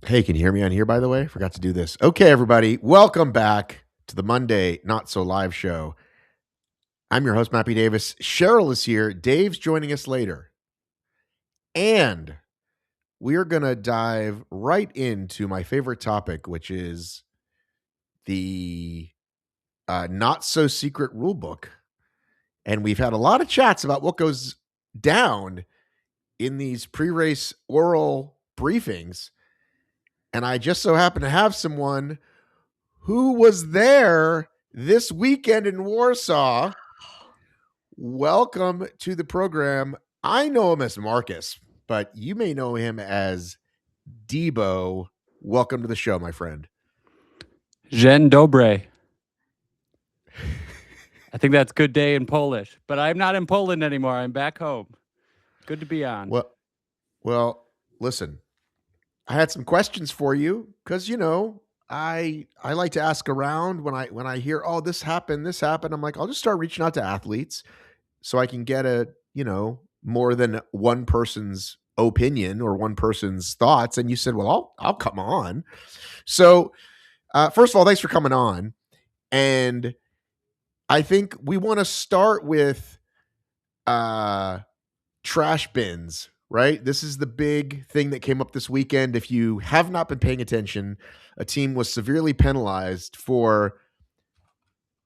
Hey, can you hear me on here, by the way? Forgot to do this. Okay, everybody, welcome back to the Monday Not So Live show. I'm your host, Mappy Davis. Cheryl is here. Dave's joining us later. And we're going to dive right into my favorite topic, which is the not so secret rule book. And we've had a lot of chats about what goes down in these pre race oral briefings. And I just so happen to have someone who was there this weekend in Warsaw. Welcome to the program. I know him as Marcus, but you may know him as Debo. Welcome to the show, my friend. Dzień dobry. I think that's good day in Polish, but I'm not in Poland anymore. I'm back home. Good to be on. Well, listen, I had some questions for you because I like to ask around when I hear, oh, this happened. I'm like, I'll just start reaching out to athletes so I can get more than one person's opinion or one person's thoughts. And you said, well, I'll come on. So first of all, thanks for coming on. And I think we want to start with trash bins, right? This is the big thing that came up this weekend. If you have not been paying attention, a team was severely penalized for,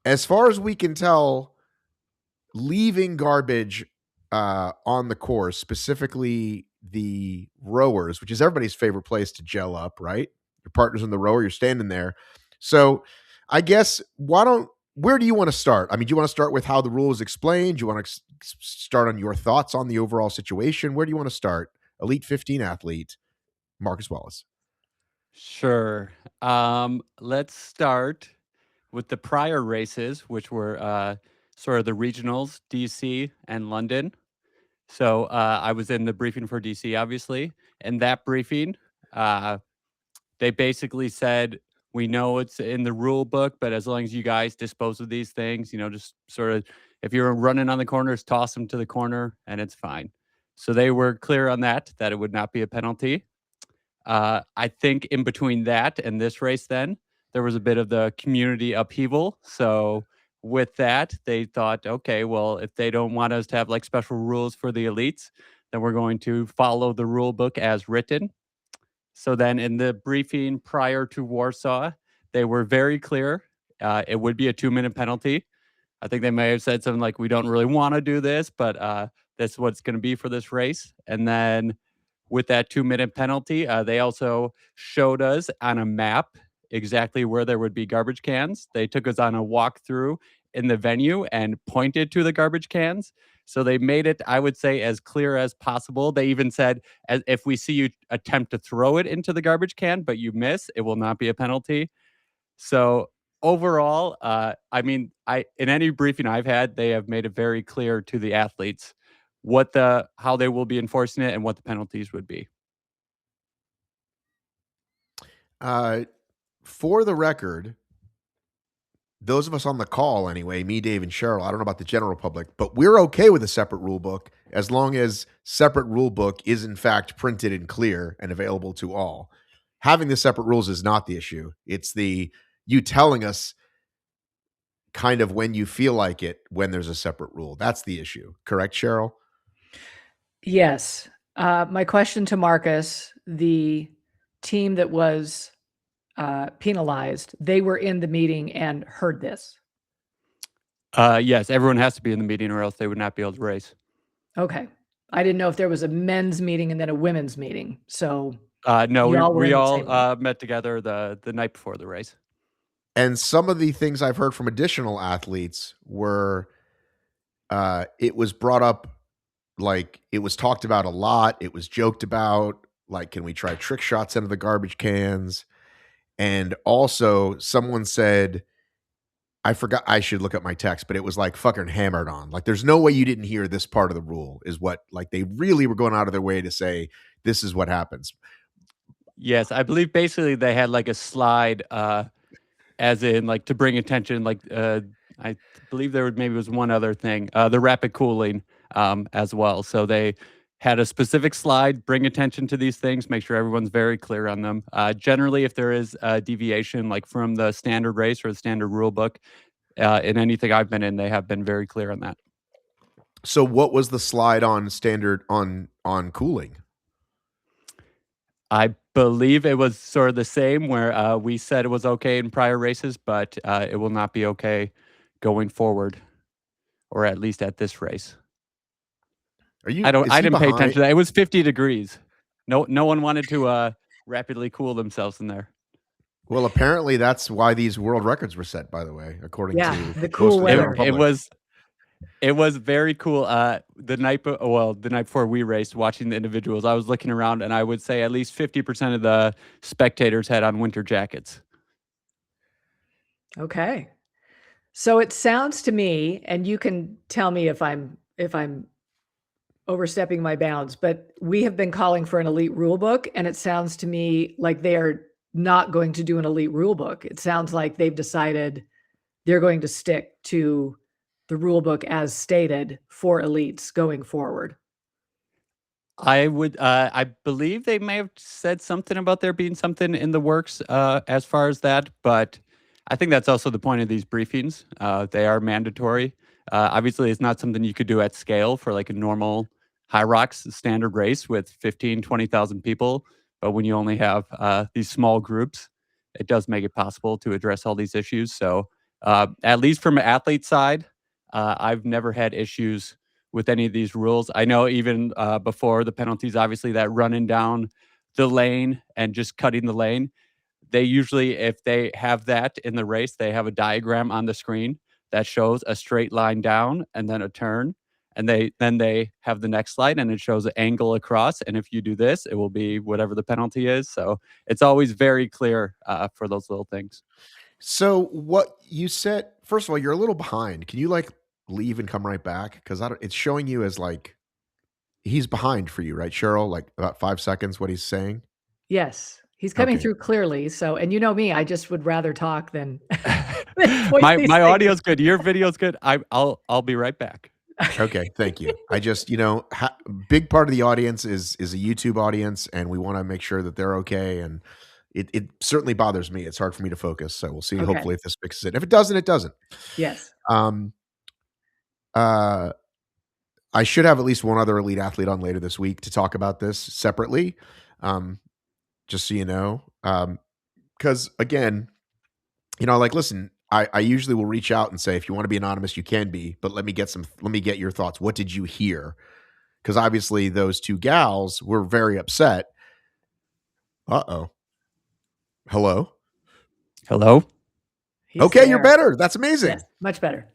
as far as we can tell, leaving garbage on the course, specifically the rowers, which is everybody's favorite place to gel up, right? Your partner's in the rower, you're standing there. So I guess where do you want to start? I mean, do you want to start with how the rule is explained? Do you want to start on your thoughts on the overall situation? Where do you want to start? Elite 15 athlete, Marcus Wallace. Sure. Let's start with the prior races, which were sort of the regionals, DC and London. So I was in the briefing for DC, obviously. And that briefing, they basically said, we know it's in the rule book, but as long as you guys dispose of these things, just sort of, if you're running on the corners, toss them to the corner and it's fine. So they were clear on that it would not be a penalty. I think in between that and this race, then there was a bit of the community upheaval. So with that, they thought, okay, well, if they don't want us to have like special rules for the elites, then we're going to follow the rule book as written. So then in the briefing prior to Warsaw, they were very clear. It would be a 2-minute penalty. I think they may have said something like, we don't really want to do this, but that's what it's going to be for this race. And then with that 2-minute penalty, they also showed us on a map exactly where there would be garbage cans. They took us on a walkthrough in the venue and pointed to the garbage cans. So they made it, I would say, as clear as possible. They even said, as if we see you attempt to throw it into the garbage can, but you miss, it will not be a penalty. So overall, in any briefing I've had, they have made it very clear to the athletes how they will be enforcing it and what the penalties would be. For the record, those of us on the call anyway, me, Dave, and Cheryl, I don't know about the general public, but we're okay with a separate rule book as long as separate rule book is in fact printed and clear and available to all. Having the separate rules is not the issue. It's you telling us kind of when you feel like it, when there's a separate rule. That's the issue. Correct, Cheryl? Yes. My question to Marcus, the team that was penalized, they were in the meeting and heard this. Yes, everyone has to be in the meeting or else they would not be able to race. Okay. I didn't know if there was a men's meeting and then a women's meeting. So no, we all met together the night before the race. And some of the things I've heard from additional athletes were it was brought up, like it was talked about a lot. It was joked about, like, can we try trick shots into the garbage cans? And also someone said, I forgot, I should look at my text, but it was like fucking hammered on. Like, there's no way you didn't hear this part of the rule, is what, like, they really were going out of their way to say, this is what happens. Yes, I believe basically they had like a slide, as in like to bring attention, like I believe there maybe was one other thing, the rapid cooling as well. So they had a specific slide, bring attention to these things, make sure everyone's very clear on them. Generally, if there is a deviation, like from the standard race or the standard rule book, in anything I've been in, they have been very clear on that. So what was the slide on standard on cooling? I believe it was sort of the same where we said it was okay in prior races, but it will not be okay going forward, or at least at this race. Are you? I didn't pay behind? attention to that. It was 50 degrees. No one wanted to rapidly cool themselves in there. Well, apparently that's why these world records were set, by the way, according to the cool most of the weather. general public. It was very cool. The night before we raced, watching the individuals, I was looking around, and I would say at least 50% of the spectators had on winter jackets. Okay. So it sounds to me, and you can tell me if I'm overstepping my bounds, but we have been calling for an elite rule book, and it sounds to me like they are not going to do an elite rule book. It sounds like they've decided they're going to stick to the rule book as stated for elites going forward. I believe they may have said something about there being something in the works as far as that, but I think that's also the point of these briefings. They are mandatory. Obviously, it's not something you could do at scale for like a normal HYROX standard race with 15, 20,000 people. But when you only have these small groups, it does make it possible to address all these issues. So at least from an athlete side, I've never had issues with any of these rules. I know even before the penalties, obviously that running down the lane and just cutting the lane, they usually, if they have that in the race, they have a diagram on the screen that shows a straight line down and then a turn. And then they have the next slide and it shows an angle across. And if you do this, it will be whatever the penalty is. So it's always very clear for those little things. So what you said, first of all, you're a little behind. Can you like leave and come right back? Because it's showing you as like he's behind for you, right, Cheryl? Like about 5 seconds, what he's saying. Yes, he's coming Okay. through clearly. So, and you know me, I just would rather talk than. my audio's good. Your video's good. I'll be right back. Okay, thank you. I just, big part of the audience is a YouTube audience, and we want to make sure that they're okay. And it certainly bothers me. It's hard for me to focus. So we'll see. Okay. Hopefully, if this fixes it. If it doesn't, it doesn't. Yes. I should have at least one other elite athlete on later this week to talk about this separately. Just so you know, because again, listen. I usually will reach out and say, if you want to be anonymous, you can be, but let me get your thoughts. What did you hear? Because obviously those two gals were very upset. Uh-oh. Hello? He's okay, there. you're better. That's amazing. Yes, much better.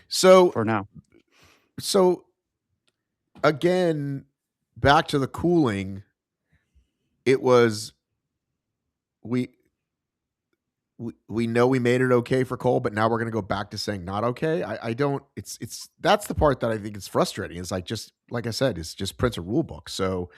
So for now. So again, back to the cooling, it was we know we made it okay for Cole, but now we're going to go back to saying not okay. I don't, it's that's the part that I think is frustrating. It's like, just like I said, it's just print a rule book. So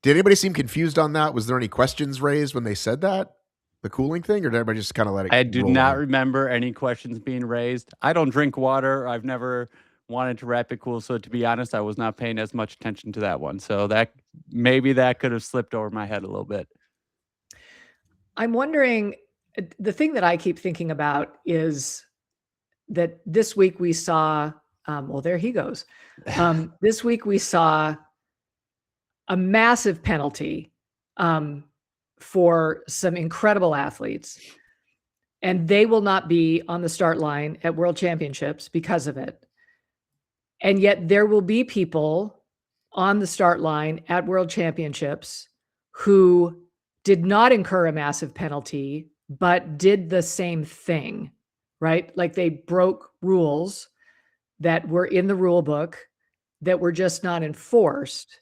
did anybody seem confused on that? Was there any questions raised when they said that, the cooling thing, or did everybody just kind of let it? I do not remember any questions being raised. I don't drink water. I've never wanted to rapid cool. So to be honest, I was not paying as much attention to that one. So maybe that could have slipped over my head a little bit. I'm wondering, the thing that I keep thinking about is that this week we saw, well, there he goes. This week we saw a massive penalty for some incredible athletes, and they will not be on the start line at World Championships because of it. And yet there will be people on the start line at World Championships who did not incur a massive penalty, but did the same thing, right? Like they broke rules that were in the rule book that were just not enforced.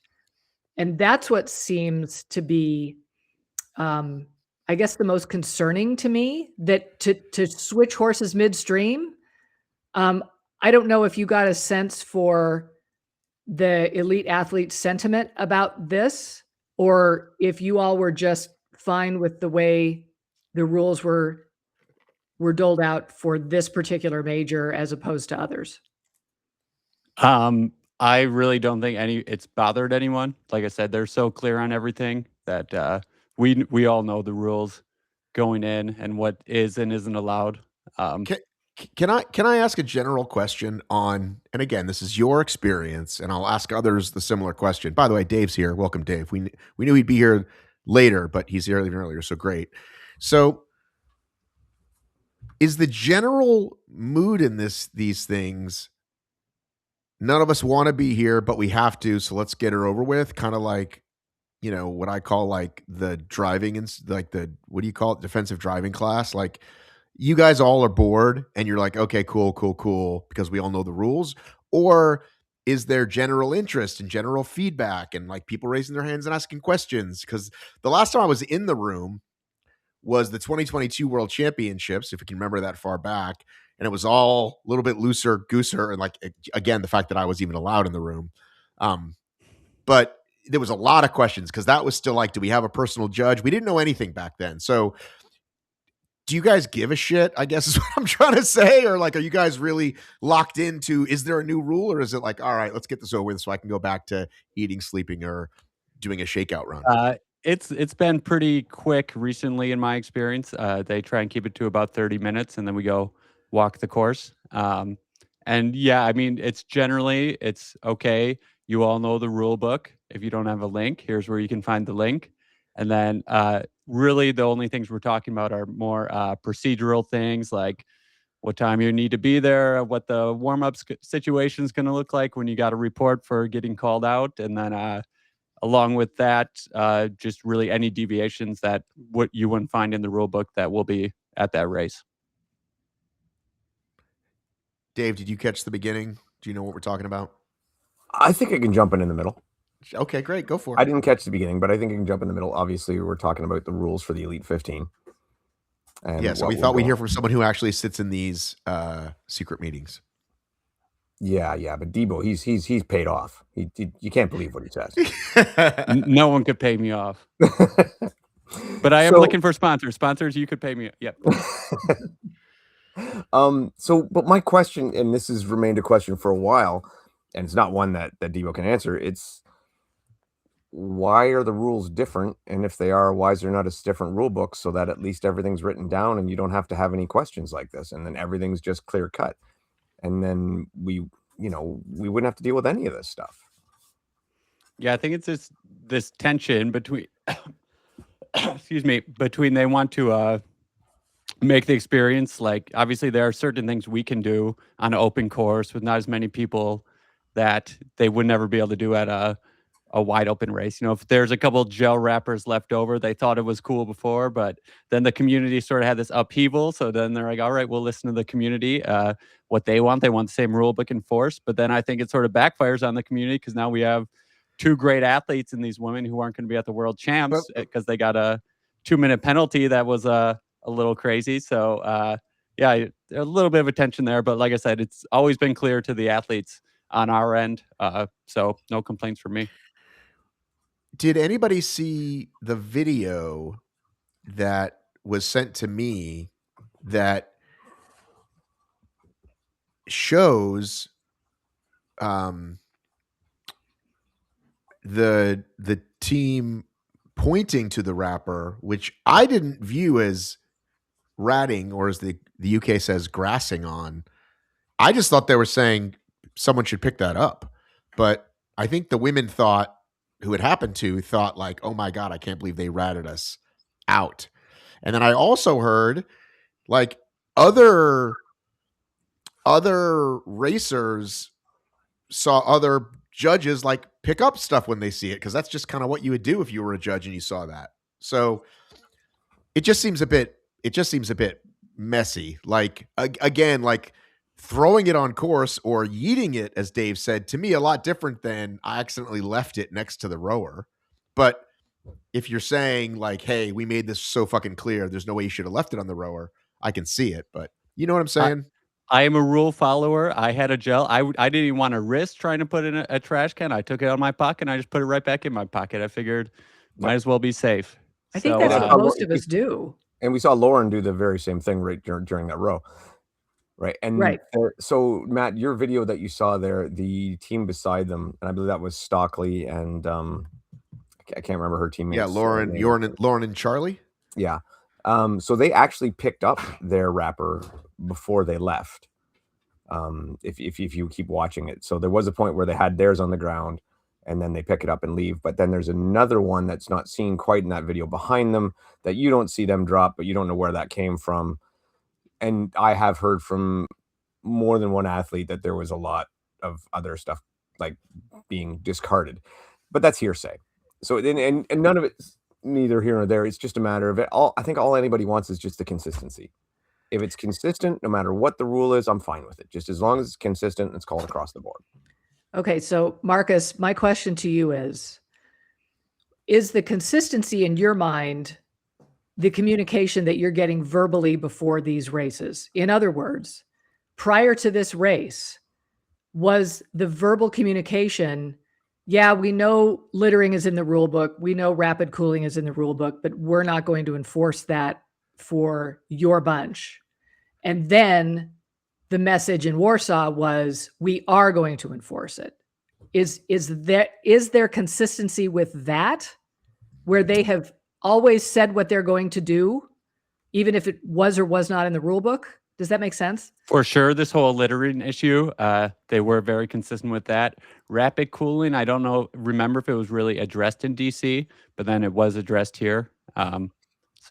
And that's what seems to be, I guess, the most concerning to me, that to switch horses midstream. I don't know if you got a sense for the elite athlete sentiment about this, or if you all were just fine with the way the rules were doled out for this particular major as opposed to others. I really don't think it's bothered anyone. Like I said, they're so clear on everything that we all know the rules going in and what is and isn't allowed. Can I ask a general question on, and again, this is your experience, and I'll ask others the similar question. By the way, Dave's here. Welcome, Dave. We knew he'd be here later, but he's here even earlier, so great. So, is the general mood in these things? None of us want to be here, but we have to, so let's get it over with. Kind of like, what I call like the driving and like the, what do you call it? Defensive driving class. Like, you guys all are bored and you're like, okay, cool, because we all know the rules? Or is there general interest and general feedback and like people raising their hands and asking questions? Because the last time I was in the room was the 2022 World Championships, if you can remember that far back. And it was all a little bit gooser. And like, again, the fact that I was even allowed in the room. But there was a lot of questions because that was still like, do we have a personal judge? We didn't know anything back then. So do you guys give a shit, I guess is what I'm trying to say? Or like, are you guys really locked into, is there a new rule? Or is it like, all right, let's get this over with so I can go back to eating, sleeping, or doing a shakeout run? It's been pretty quick recently in my experience. They try and keep it to about 30 minutes and then we go walk the course. And yeah, I mean, it's okay. You all know the rule book. If you don't have a link, here's where you can find the link. And then really the only things we're talking about are more procedural things like what time you need to be there, what the warm-up situation is going to look like when you got a report for getting called out. And then along with that, just really any deviations that what you wouldn't find in the rule book that will be at that race. Dave, did you catch the beginning? Do you know what we're talking about? I think I can jump in the middle. Okay, great. Go for it. I didn't catch the beginning, but I think I can jump in the middle. Obviously, we're talking about the rules for the Elite 15. And yeah, so we thought we'd hear from someone who actually sits in these secret meetings. Yeah, but Debo, he's paid off. You can't believe what he says. No one could pay me off. But I am looking for sponsors. Sponsors, you could pay me. Yep. But my question, and this has remained a question for a while, and it's not one that Debo can answer. It's why are the rules different? And if they are, why is there not a different rule book so that at least everything's written down and you don't have to have any questions like this, and then everything's just clear cut, and then we wouldn't have to deal with any of this stuff. Yeah, I think it's this tension between, between they want to make the experience, like obviously there are certain things we can do on an open course with not as many people that they would never be able to do at a wide open race. If there's a couple gel wrappers left over, they thought it was cool before, but then the community sort of had this upheaval. So then they're like, all right, we'll listen to the community, what they want. They want the same rule book enforced. But then I think it sort of backfires on the community because now we have two great athletes in these women who aren't going to be at the world champs because they got a 2-minute penalty that was a little crazy. So yeah, a little bit of a tension there. But like I said, it's always been clear to the athletes on our end. So no complaints from me. Did anybody see the video that was sent to me that shows the team pointing to the wrapper, which I didn't view as ratting, or as the UK says, grassing on? I just thought they were saying someone should pick that up. But I think the women who it happened to thought like, oh my God, I can't believe they ratted us out. And then I also heard like other racers saw other judges like pick up stuff when they see it, because that's just kind of what you would do if you were a judge and you saw that. So it just seems a bit messy. Like again, like throwing it on course or yeeting it, as Dave said, to me a lot different than I accidentally left it next to the rower. But if you're saying like, hey, we made this so fucking clear, there's no way you should have left it on the rower, I can see it. But you know what I'm saying? I am a rule follower. I had a gel. I didn't even want to risk trying to put in a trash can. I took it out of my pocket and I just put it right back in my pocket. I figured might as well be safe. I think that's what most of us do. And we saw Lauren do the very same thing right during that row. Right. And Right. so Matt, your video that you saw there, the team beside them, and I believe that was Stockley and I can't remember her teammates. Yeah, Lauren and Charlie. Yeah. So they actually picked up their wrapper before they left. If you keep watching it. So there was a point where they had theirs on the ground and then they pick it up and leave. But then there's another one that's not seen quite in that video behind them that you don't see them drop, but you don't know where that came from. And I have heard from more than one athlete that there was a lot of other stuff like being discarded, but that's hearsay. So and none of it's neither here nor there. It's just a matter of it. I think all anybody wants is just the consistency. If it's consistent, no matter what the rule is, I'm fine with it. Just as long as it's consistent and it's called across the board. Okay, so Marcus, my question to you is the consistency in your mind the communication that you're getting verbally before these races? In other words, prior to this race, was the verbal communication, yeah, we know littering is in the rule book, we know rapid cooling is in the rule book, but we're not going to enforce that for your bunch. And then the message in Warsaw was, we are going to enforce it. Is there consistency with that, where they have always said what they're going to do, even if it was or was not in the rule book? Does that make sense? For sure, this whole littering issue, they were very consistent with that. Rapid cooling, I don't remember if it was really addressed in DC, but then it was addressed here. So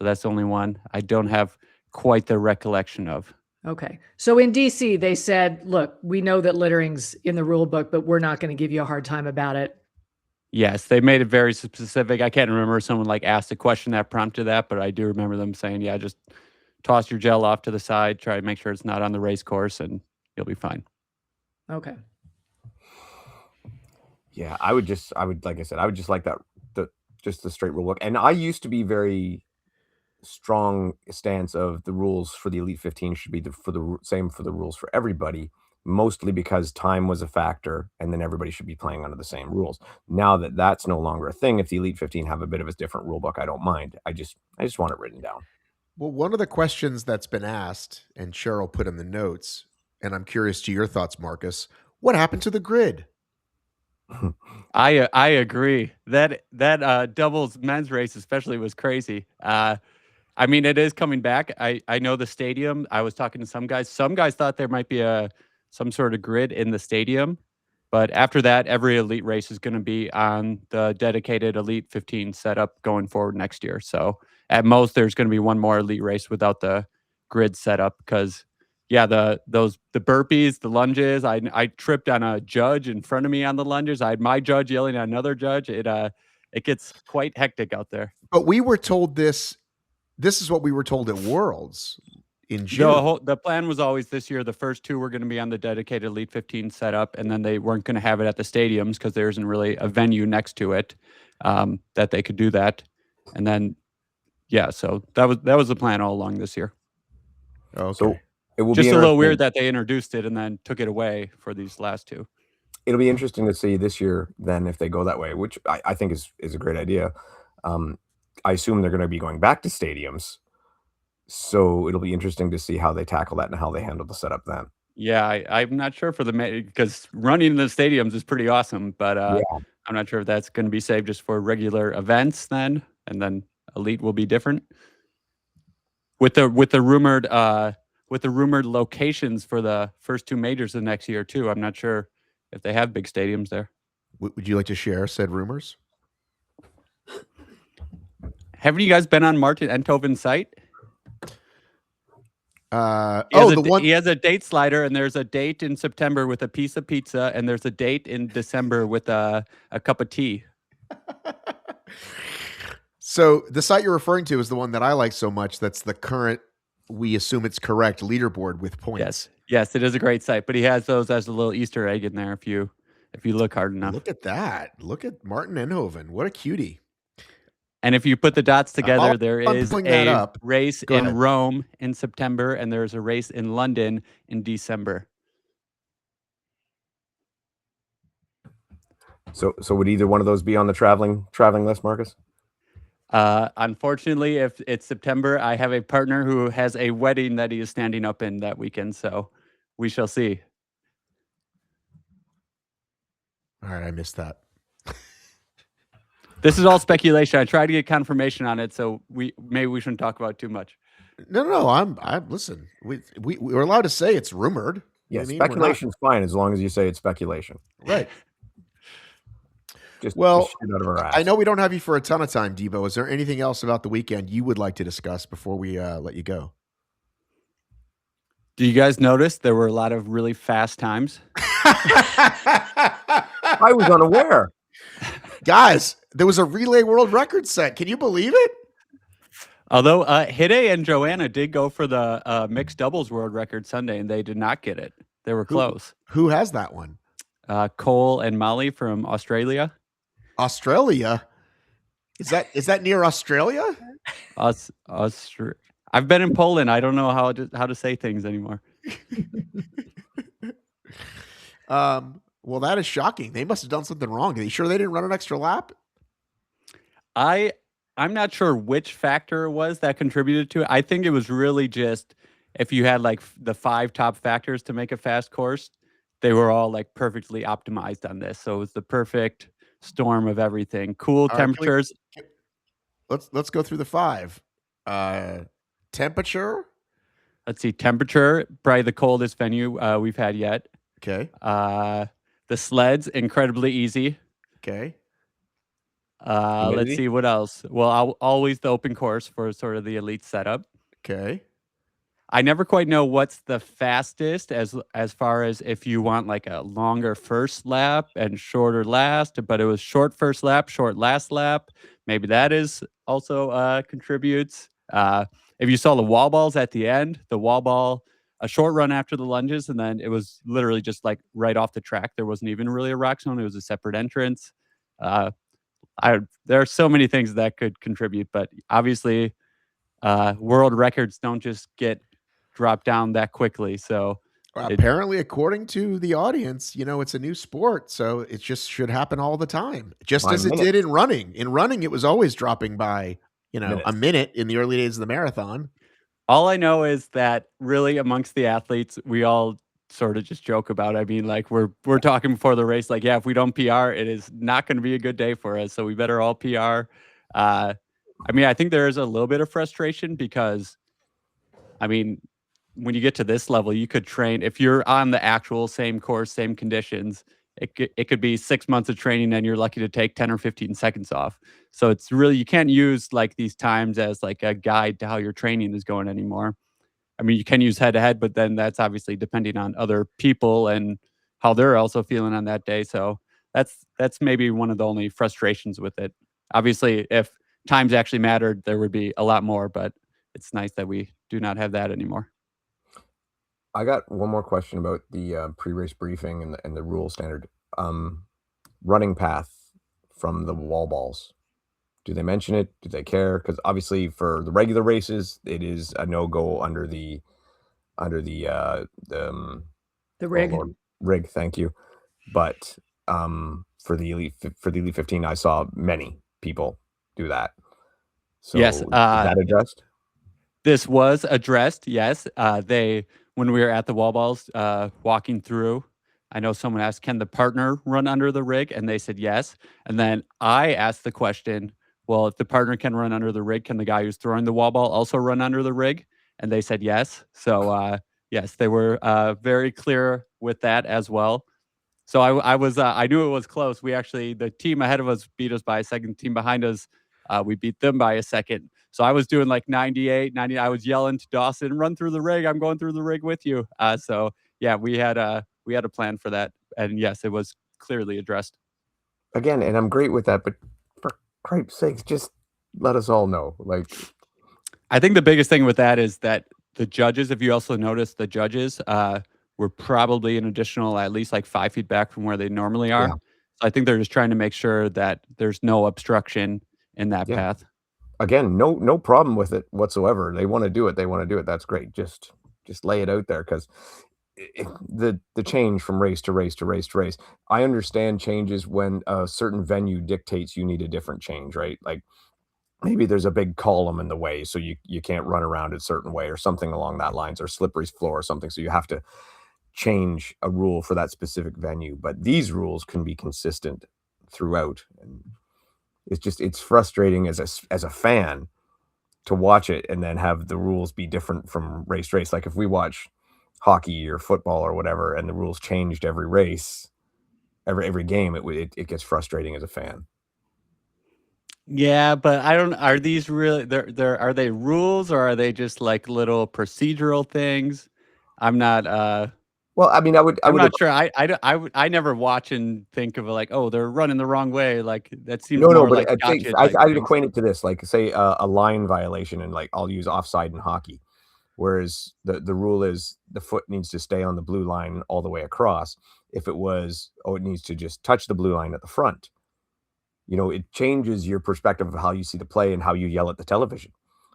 that's the only one I don't have quite the recollection of. Okay. So in DC, they said, look, we know that littering's in the rule book, but we're not going to give you a hard time about it. Yes, they made it very specific. I can't remember someone like asked a question that prompted that, but I do remember them saying, yeah, just toss your gel off to the side, try to make sure it's not on the race course, and you'll be fine. Okay. Yeah, I would like I said, I would just like that, just the straight rule book. And I used to be very strong stance of the rules for the Elite 15 should be same for the rules for everybody, mostly because time was a factor and then everybody should be playing under the same rules. Now that that's no longer a thing, if the Elite 15 have a bit of a different rule book, I don't mind. I just want it written down. Well, one of the questions that's been asked, and Cheryl put in the notes, and I'm curious to your thoughts, Marcus, what happened to the grid? I agree. That doubles men's race especially was crazy. I mean, it is coming back. I know the stadium. I was talking to some guys. Some guys thought there might be some sort of grid in the stadium. But after that, every elite race is going to be on the dedicated Elite 15 setup going forward next year. So at most, there's going to be one more elite race without the grid setup because, yeah, the burpees, the lunges. I tripped on a judge in front of me on the lunges. I had my judge yelling at another judge. It gets quite hectic out there. But we were told this is what we were told at Worlds in June. The plan was always this year, the first two were going to be on the dedicated Elite 15 setup, and then they weren't going to have it at the stadiums because there isn't really a venue next to it that they could do that. And then, yeah, so that was the plan all along this year. Okay. So it will just be a little weird that they introduced it and then took it away for these last two. It'll be interesting to see this year then if they go that way, which I think is a great idea. I assume they're going to be going back to stadiums. So it'll be interesting to see how they tackle that and how they handle the setup then. Yeah, I'm not sure for because running in the stadiums is pretty awesome, but yeah. I'm not sure if that's going to be saved just for regular events then, and then elite will be different. With the rumored locations for the first two majors of next year too. I'm not sure if they have big stadiums there. Would you like to share said rumors? Haven't you guys been on Martin Enthoven's site? He has a date slider, and there's a date in September with a piece of pizza, and there's a date in December with a cup of tea. So the site you're referring to is the one that I like so much. That's the current, we assume it's correct, leaderboard with points. Yes, it is a great site, but he has those as a little Easter egg in there if you look hard enough. Look at that. Look at Martin Enthoven. What a cutie. And if you put the dots together, there is a race in Rome in September, and there's a race in London in December. So would either one of those be on the traveling list, Marcus? Unfortunately, if it's September, I have a partner who has a wedding that he is standing up in that weekend. So we shall see. All right, I missed that. This is all speculation. I tried to get confirmation on it, so maybe we shouldn't talk about it too much. No. I'm listen. We're allowed to say it's rumored. Yeah, I mean, we're not- speculation's fine as long as you say it's speculation. right. Just Well, shoot out of our ass. I know we don't have you for a ton of time, Debo. Is there anything else about the weekend you would like to discuss before we let you go? Do you guys notice there were a lot of really fast times? I was unaware. Guys, there was a relay world record set. Can you believe it? Although Hide and Joanna did go for the mixed doubles world record Sunday, and they did not get it. They were close. Who has that one? Cole and Molly from Australia. Australia? Is that near Australia? I've been in Poland. I don't know how to say things anymore. Well, that is shocking. They must have done something wrong. Are you sure they didn't run an extra lap? I'm not sure which factor it was that contributed to it. I think it was really just if you had like the 5 top factors to make a fast course, they were all like perfectly optimized on this. So it was the perfect storm of everything. Cool temperatures. Let's go through the 5. Temperature. Let's see. Temperature, probably the coldest venue we've had yet. Okay. The sleds, incredibly easy. Okay. Let's see what else. Well, always the open course for sort of the elite setup. Okay. I never quite know what's the fastest as far as if you want like a longer first lap and shorter last, but it was short first lap, short last lap. Maybe that is also contributes. If you saw the wall balls at the end, the wall ball, a short run after the lunges, and then it was literally just like right off the track. There wasn't even really a rock zone. It was a separate entrance. There are so many things that could contribute, but obviously world records don't just get dropped down that quickly. So apparently, according to the audience, it's a new sport, so it just should happen all the time, just as it did in running. In running, it was always dropping by, a minute in the early days of the marathon. All I know is that really amongst the athletes, we all sort of just joke about it. I mean, like we're talking before the race, like, yeah, if we don't PR, it is not going to be a good day for us. So we better all PR. I mean, I think there is a little bit of frustration because, I mean, when you get to this level, you could train if you're on the actual same course, same conditions. It could be 6 months of training and you're lucky to take 10 or 15 seconds off. So it's really, you can't use like these times as like a guide to how your training is going anymore. I mean, you can use head to head, but then that's obviously depending on other people and how they're also feeling on that day. So that's maybe one of the only frustrations with it. Obviously, if times actually mattered, there would be a lot more, but it's nice that we do not have that anymore. I got one more question about the pre-race briefing and the rule standard. Running path from the wall balls. Do they mention it? Do they care? Because obviously for the regular races, it is a no-go under the rig. Oh Lord, rig. Thank you. But for the elite 15, I saw many people do that. So yes, is that addressed? This was addressed. Yes, when we were at the wall balls walking through, I know someone asked, can the partner run under the rig? And they said yes. And then I asked the question, well, if the partner can run under the rig, can the guy who's throwing the wall ball also run under the rig? And they said yes. So yes, they were very clear with that as well. So I knew it was close. The team ahead of us beat us by a second. Team behind us, we beat them by a second. So I was doing like 98, 90. I was yelling to Dawson, run through the rig. I'm going through the rig with you. So yeah, we had a plan for that. And yes, it was clearly addressed. Again, and I'm great with that, but for Christ's sakes, just let us all know. Like, I think the biggest thing with that is that the judges, if you also notice, the judges were probably an additional at least like 5 feet back from where they normally are. Yeah. So I think they're just trying to make sure that there's no obstruction in that path. Again, no problem with it whatsoever. They want to do it. They want to do it. That's great. Just lay it out there, because the change from race to race to race to race, I understand changes when a certain venue dictates you need a different change, right? Like maybe there's a big column in the way, so you can't run around a certain way or something along that lines, or slippery floor or something. So you have to change a rule for that specific venue, but these rules can be consistent throughout. And it's frustrating as a fan to watch it and then have the rules be different from race to race. Like if we watch hockey or football or whatever, and the rules changed every race, every game, it gets frustrating as a fan. Yeah, but I don't. Are these really? Are they rules, or are they just like little procedural things? I'm not. Well, I mean, I'm not sure. I never watch and think of it like, oh, they're running the wrong way. Like that seems more but like I gotcha think type I'd things. equate it to this, like say a line violation, and like I'll use offside in hockey, whereas the rule is the foot needs to stay on the blue line all the way across. If it was, it needs to just touch the blue line at the front. You know, it changes your perspective of how you see the play and how you yell at the television,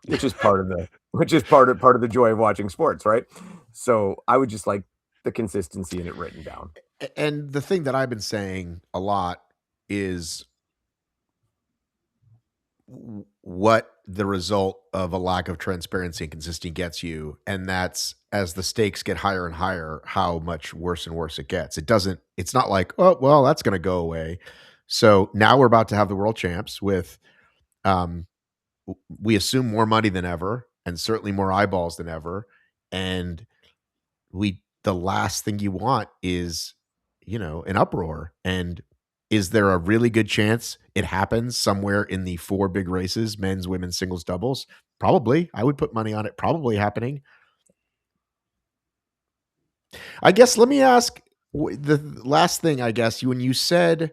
which is part of the joy of watching sports, right? So I would just like the consistency in it written down. And the thing that I've been saying a lot is what the result of a lack of transparency and consistency gets you. And that's, as the stakes get higher and higher, how much worse and worse it gets. It's not like, oh, well, that's going to go away. So now we're about to have the world champs with, we assume more money than ever, and certainly more eyeballs than ever. And the last thing you want is, an uproar. And is there a really good chance it happens somewhere in the 4 big races, men's, women's, singles, doubles? Probably. I would put money on it probably happening. I guess, let me ask the last thing, I guess, when you said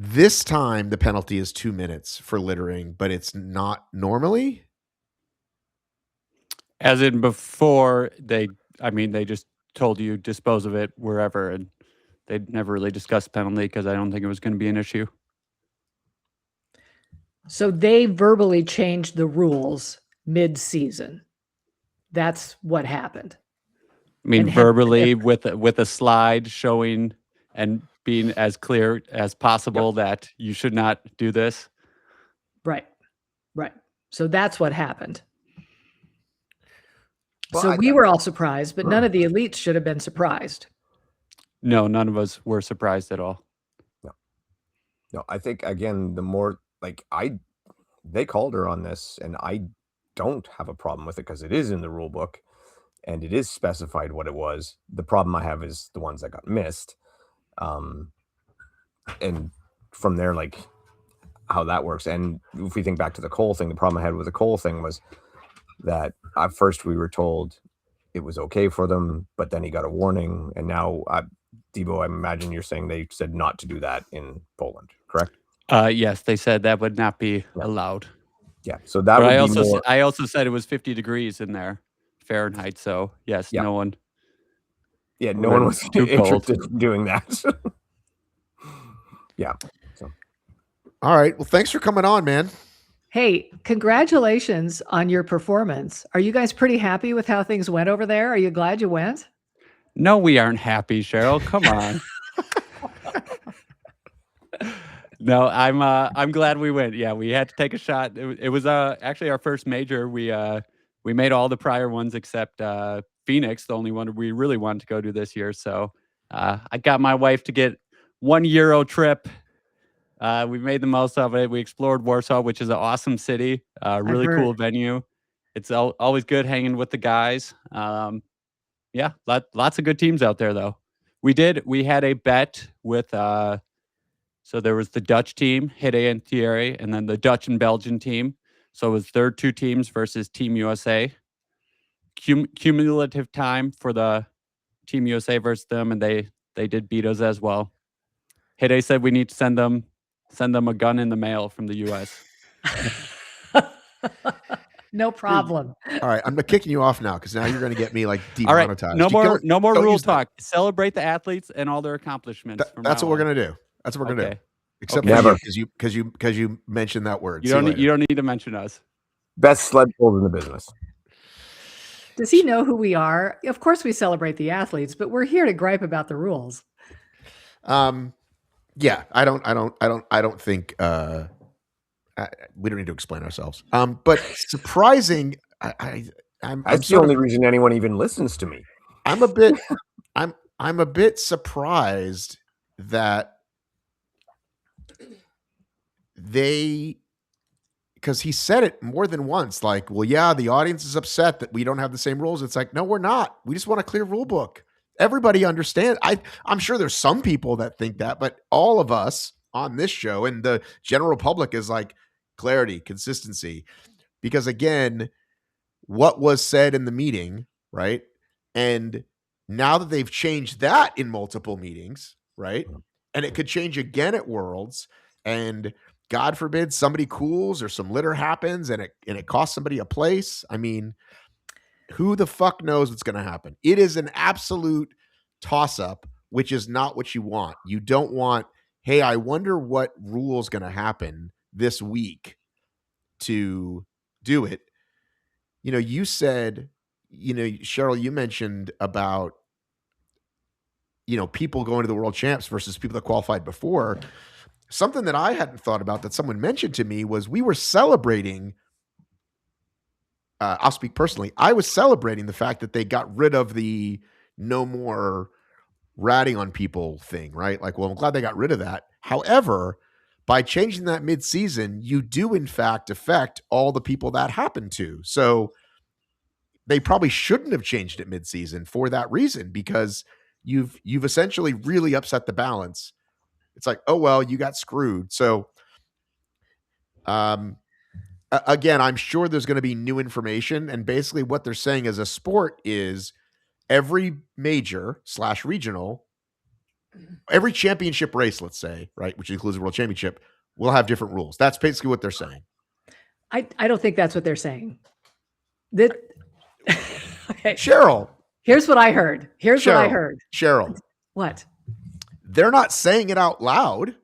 this time the penalty is 2 minutes for littering, but it's not normally? As in before, they just told you dispose of it wherever, and they never really discussed penalty because I don't think it was going to be an issue. So they verbally changed the rules mid-season. That's what happened. I mean, And verbally with a slide showing and being as clear as possible that you should not do this. Right. So that's what happened. Well, so we were all surprised, but none of the elites should have been surprised. No, none of us were surprised at all. No, I think, again, the more, like, they called her on this, and I don't have a problem with it because it is in the rule book and it is specified what it was. The problem I have is the ones that got missed. And from there, like, how that works. And if we think back to the Cole thing, the problem I had with the Cole thing was that at first we were told it was okay for them, but then he got a warning. And now, Debo, I imagine you're saying they said not to do that in Poland, correct? Yes, they said that would not be allowed. Yeah, so that would be more... I also said it was 50 degrees in there, Fahrenheit. So yes, no one. Yeah, no one was interested in doing that. Yeah. So. All right. Well, thanks for coming on, man. Hey, congratulations on your performance. Are you guys pretty happy with how things went over there? Are you glad you went? No, we aren't happy, Cheryl. Come on. No, I'm glad we went. Yeah, we had to take a shot. It was actually our first major. We made all the prior ones except Phoenix, the only one we really wanted to go to this year. So I got my wife to get €1 trip. We made the most of it. We explored Warsaw, which is an awesome city, really cool venue. It's always good hanging with the guys. Yeah, lots of good teams out there, though. We had a bet with, so there was the Dutch team, Hidde and Thierry, and then the Dutch and Belgian team. So it was their 2 teams versus Team USA. Cumulative time for the Team USA versus them, and they did beat us as well. Hidde said we need to send them a gun in the mail from the US. No problem. All right, I'm kicking you off now because now you're going to get me like demonetized. All right, no more rule talk. Celebrate the athletes and all their accomplishments. That's what we're going to do. That's what we're going to do. Except never, because you mentioned that word. You don't need to mention us. Best sled pulls in the business. Does he know who we are? Of course, we celebrate the athletes, but we're here to gripe about the rules. Yeah, I don't think we don't need to explain ourselves. But surprising, I'm the only reason anyone even listens to me. I'm a bit surprised that because he said it more than once, like, well, yeah, the audience is upset that we don't have the same rules. It's like, no, we're not. We just want a clear rule book. Everybody understands. I'm sure there's some people that think that, but all of us on this show and the general public is like clarity, consistency. Because again, what was said in the meeting, right? And now that they've changed that in multiple meetings, right? And it could change again at Worlds, and God forbid somebody cools or some litter happens and it costs somebody a place. I mean, who the fuck knows what's going to happen? It is an absolute toss-up, which is not what you want. You don't want, hey, I wonder what rule is going to happen this week to do it. You know, you said, you know, Cheryl, you mentioned about, you know, people going to the world champs versus people that qualified before. Something that I hadn't thought about that someone mentioned to me was we were celebrating. I'll speak personally. I was celebrating the fact that they got rid of the no more ratting on people thing, right? Like, well, I'm glad they got rid of that. However, by changing that mid-season, you do in fact affect all the people that happen to. So they probably shouldn't have changed it mid-season for that reason, because you've essentially really upset the balance. It's like, oh, well, you got screwed. So, again, I'm sure there's going to be new information. And basically what they're saying as a sport is every major / regional, every championship race, let's say, right, which includes the world championship, will have different rules. That's basically what they're saying. I don't think that's what they're saying. That okay. Cheryl. Here's what I heard. Cheryl. What? They're not saying it out loud.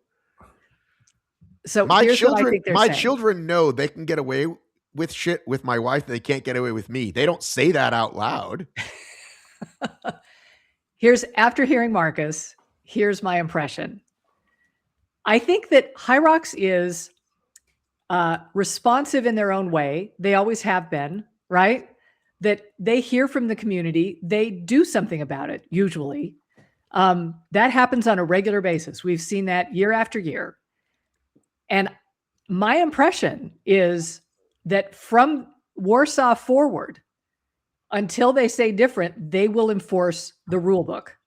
So my here's children, what I think they're my saying. children know they can get away with shit with my wife. They can't get away with me. They don't say that out loud. After hearing Marcus, here's my impression. I think that HYROX is responsive in their own way. They always have been, right? That they hear from the community. They do something about it, usually. That happens on a regular basis. We've seen that year after year. And my impression is that from Warsaw forward, until they say different, they will enforce the rule book.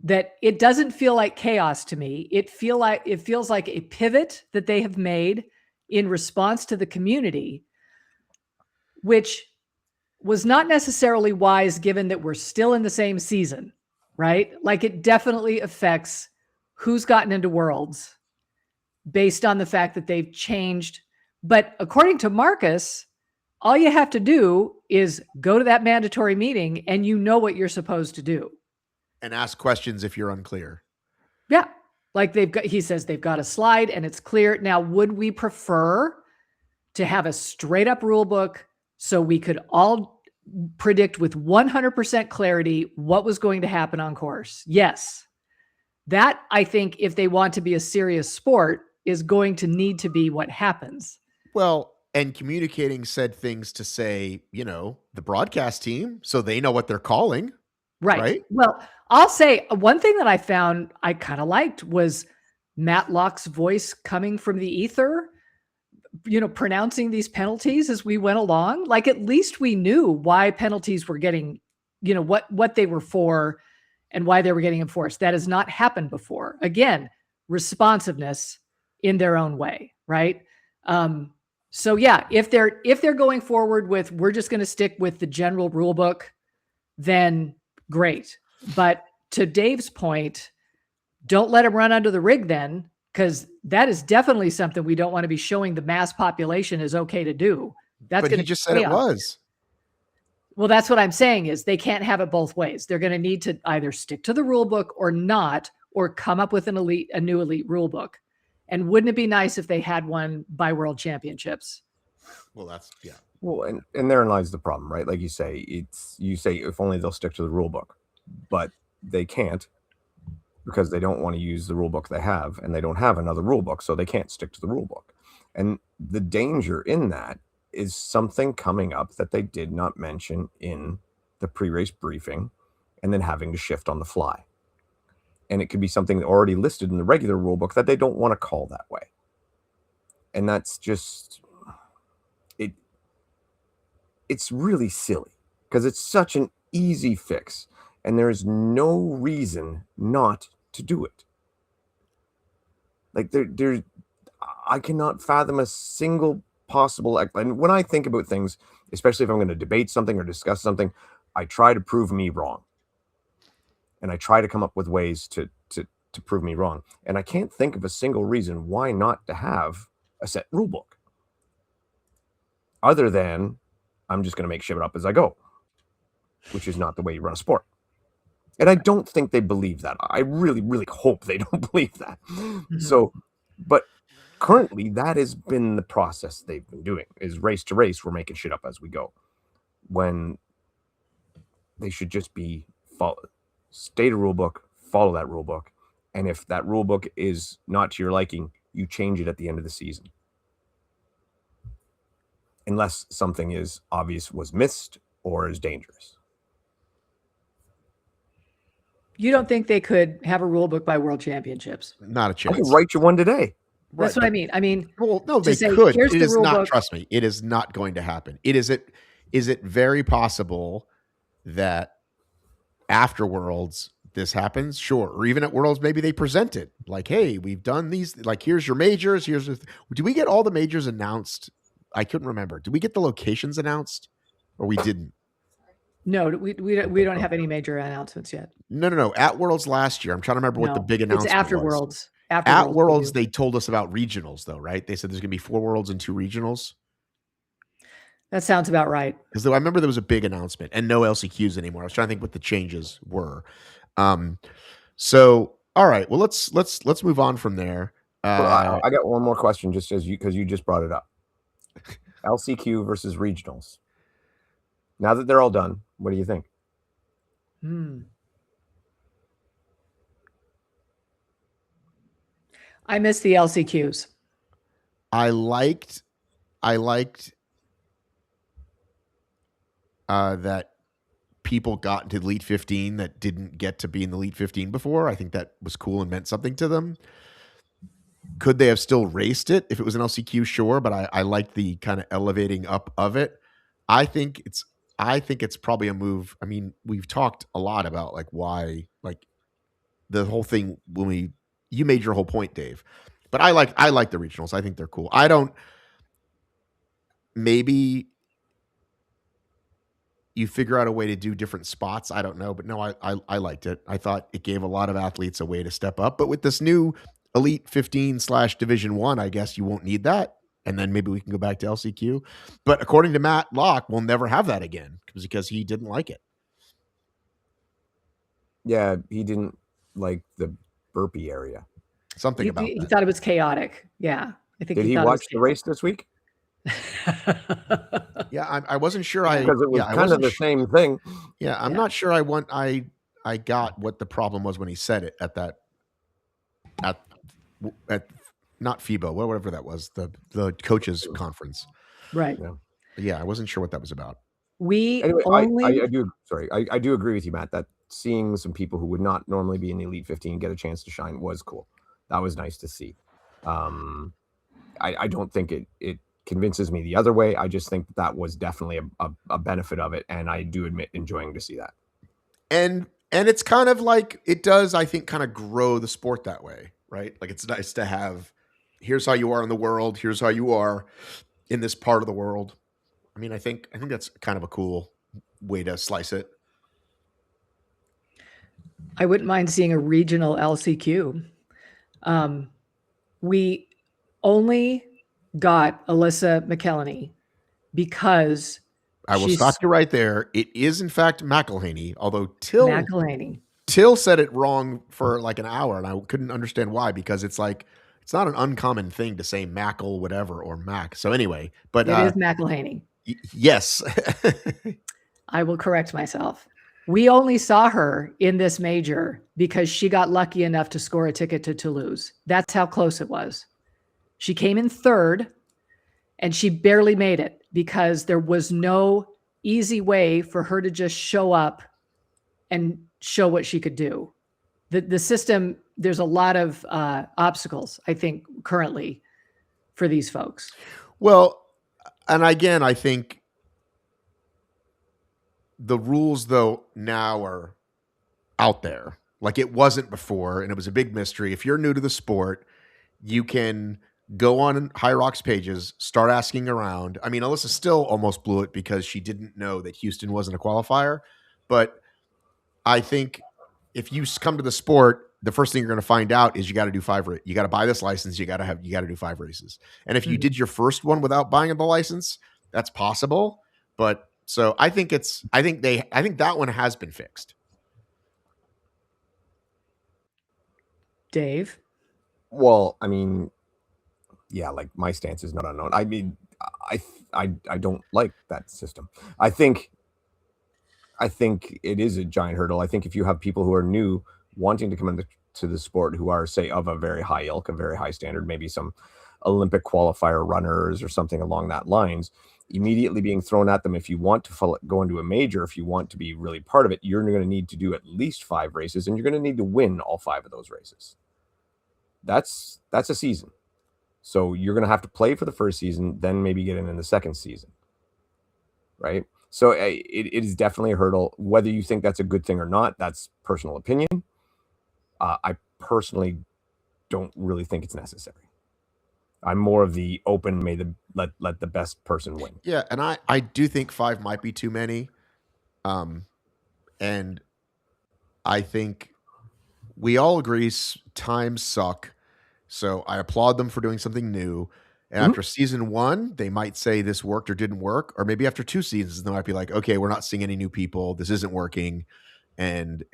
That it doesn't feel like chaos to me. It feels like a pivot that they have made in response to the community, which was not necessarily wise given that we're still in the same season, right? Like, it definitely affects who's gotten into Worlds based on the fact that they've changed. But according to Marcus, all you have to do is go to that mandatory meeting and you know what you're supposed to do. And ask questions if you're unclear. Yeah. Like he says they've got a slide and it's clear. Now, would we prefer to have a straight up rule book so we could all predict with 100% clarity what was going to happen on course? Yes. That, I think, if they want to be a serious sport, is going to need to be what happens. Well, and communicating said things to say, you know, the broadcast team, so they know what they're calling. Right? Well, I'll say one thing that I found I kind of liked was Matt Locke's voice coming from the ether, you know, pronouncing these penalties as we went along. Like, at least we knew why penalties were getting, you know, what they were for and why they were getting enforced. That has not happened before. Again, responsiveness in their own way, right? So yeah, if they're going forward with, we're just going to stick with the general rule book, then great. But to Dave's point, don't let them run under the rig then, because that is definitely something we don't want to be showing the mass population is okay to do. But he just said it was. Well, that's what I'm saying is they can't have it both ways. They're going to need to either stick to the rule book or not, or come up with a new elite rule book. And wouldn't it be nice if they had one by World Championships? Well, that's, yeah. Well, and therein lies the problem, right? Like you say if only they'll stick to the rule book, but they can't, because they don't want to use the rule book they have, and they don't have another rule book, so they can't stick to the rule book. And the danger in that is something coming up that they did not mention in the pre-race briefing and then having to shift on the fly. And it could be something already listed in the regular rule book that they don't want to call that way. And that's just, it's really silly because it's such an easy fix and there's no reason not to do it. Like I cannot fathom a single possible, and when I think about things, especially if I'm going to debate something or discuss something, I try to prove me wrong. And I try to come up with ways to prove me wrong. And I can't think of a single reason why not to have a set rule book. Other than I'm just going to make shit up as I go, which is not the way you run a sport. And I don't think they believe that. I really, really hope they don't believe that. Mm-hmm. So, but currently that has been the process they've been doing, is race to race, we're making shit up as we go. When they should just be state a rule book, follow that rule book. And if that rule book is not to your liking, you change it at the end of the season. Unless something is obvious was missed or is dangerous. You don't think they could have a rule book by World Championships? Not a chance. I can write you one today. That's what I mean. Well, no, they could. It is not. Trust me, it is not going to happen. Is it very possible that after Worlds this happens? Sure. Or even at Worlds, maybe they present it like, "Hey, we've done these. Like, here's your majors. Do we get all the majors announced? I couldn't remember. Did we get the locations announced, or we didn't? No, we don't have any major announcements yet. No. At Worlds last year, I'm trying to remember what the big announcement was. It's after Worlds. At Worlds, they told us about regionals, though, right? They said there's going to be 4 Worlds and 2 regionals. That sounds about right. Because I remember there was a big announcement and no LCQs anymore. I was trying to think what the changes were. So, all right. Well, let's move on from there. I got one more question, just because you just brought it up. LCQ versus regionals. Now that they're all done, what do you think? I miss the LCQs. I liked that people got into the Elite 15 that didn't get to be in the Elite 15 before. I think that was cool and meant something to them. Could they have still raced it if it was an LCQ? Sure, but I liked the kind of elevating up of it. I think it's probably a move. I mean, we've talked a lot about like why, like the whole thing when you made your whole point, Dave. But I like the regionals. I think they're cool. Maybe you figure out a way to do different spots. I don't know, but no, I liked it. I thought it gave a lot of athletes a way to step up. But with this new Elite 15/Division 1, I guess you won't need that. And then maybe we can go back to LCQ. But according to Matt Locke, we'll never have that again because he didn't like it. Yeah, he didn't like the burpee area. Something about he that. thought it was chaotic. Yeah, I think. Did he watch the race this week? Yeah, I wasn't sure. Because it was kind of the same thing. Yeah, I'm not sure. I got what the problem was when he said it at not FIBO, whatever that was, the coaches conference. Right. Yeah, I wasn't sure what that was about. I do agree with you, Matt, that seeing some people who would not normally be in the Elite 15 get a chance to shine was cool. That was nice to see. I don't think it convinces me the other way. I just think that was definitely a benefit of it, and I do admit enjoying to see that. And it's kind of like it does, I think, kind of grow the sport that way, right? Like it's nice to have, here's how you are in the world, here's how you are in this part of the world. I mean, I think that's kind of a cool way to slice it. I wouldn't mind seeing a regional LCQ. We only got Alyssa McElhenney because I will stop you right there. It is in fact McElhaney, although Till said it wrong for like an hour, and I couldn't understand why, because it's like it's not an uncommon thing to say Mackle whatever or Mac. So anyway, but it is McElhaney. Yes. I will correct myself. We only saw her in this major because she got lucky enough to score a ticket to Toulouse. That's how close it was. She came in third, and she barely made it because there was no easy way for her to just show up and show what she could do. The system, there's a lot of obstacles, I think, currently for these folks. Well, and again, I think the rules, though, now are out there. Like it wasn't before, and it was a big mystery. If you're new to the sport, you can go on HYROX pages, start asking around. I mean, Alyssa still almost blew it because she didn't know that Houston wasn't a qualifier. But I think if you come to the sport, the first thing you're going to find out is you got to do you got to buy this license. You got to do 5 races. And if you did your first one without buying the license, that's possible. But so I think that one has been fixed. Dave? Well, I mean, yeah, like my stance is not unknown. I mean, I don't like that system. I think it is a giant hurdle. I think if you have people who are new wanting to come into the sport who are, say, of a very high ilk, a very high standard, maybe some Olympic qualifier runners or something along that lines, immediately being thrown at them, if you want to go into a major, if you want to be really part of it, you're going to need to do at least 5 races, and you're going to need to win all 5 of those races. That's a season. So you're going to have to play for the first season, then maybe get in the second season, right? So it is definitely a hurdle. Whether you think that's a good thing or not, that's personal opinion. I personally don't really think it's necessary. I'm more of the open, let the best person win. Yeah, and I do think 5 might be too many. And I think we all agree times suck. So I applaud them for doing something new. And after season 1, they might say this worked or didn't work. Or maybe after 2 seasons, they might be like, okay, we're not seeing any new people. This isn't working. And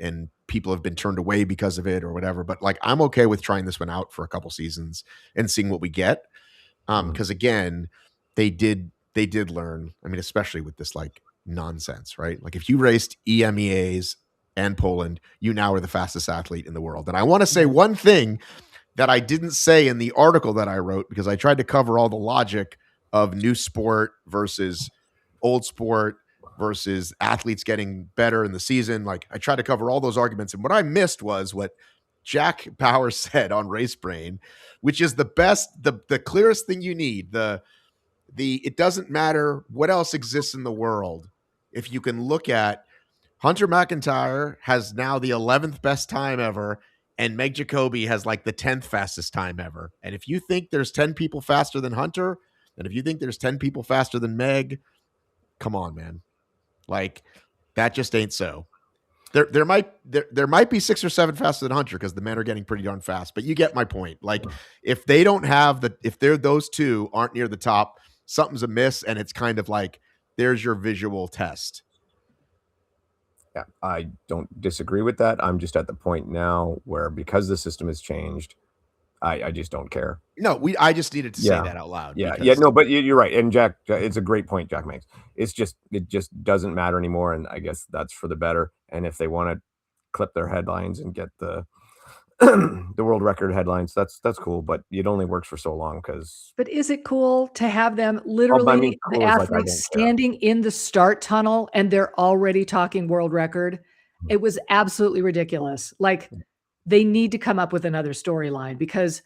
people have been turned away because of it or whatever. But like, I'm okay with trying this one out for a couple seasons and seeing what we get. Because again, they did learn. I mean, especially with this like nonsense, right? Like if you raced EMEAs and Poland, you now are the fastest athlete in the world. And I want to say one thing that I didn't say in the article that I wrote, because I tried to cover all the logic of new sport versus old sport versus athletes getting better in the season. Like I tried to cover all those arguments. And what I missed was what Jack Bauer said on Race Brain, which is the best, the clearest thing you need. It doesn't matter what else exists in the world. If you can look at Hunter McIntyre has now the 11th best time ever, and Meg Jacoby has like the 10th fastest time ever. And if you think there's 10 people faster than Hunter, and if you think there's 10 people faster than Meg, come on, man. Like that just ain't so. There might be 6 or 7 faster than Hunter because the men are getting pretty darn fast. But you get my point. Like if they don't have if those 2 aren't near the top, something's amiss, and it's kind of like there's your visual test. Yeah, I don't disagree with that. I'm just at the point now where because the system has changed, I just don't care. No, I just needed to say that out loud. Yeah, no, but you're right. And Jack, it's a great point Jack makes. It just doesn't matter anymore, and I guess that's for the better. And if they want to clip their headlines and get the the world record headlines, that's cool. But it only works for so long because. But is it cool to have them literally the athletes standing in the start tunnel and they're already talking world record? It was absolutely ridiculous. Like they need to come up with another storyline because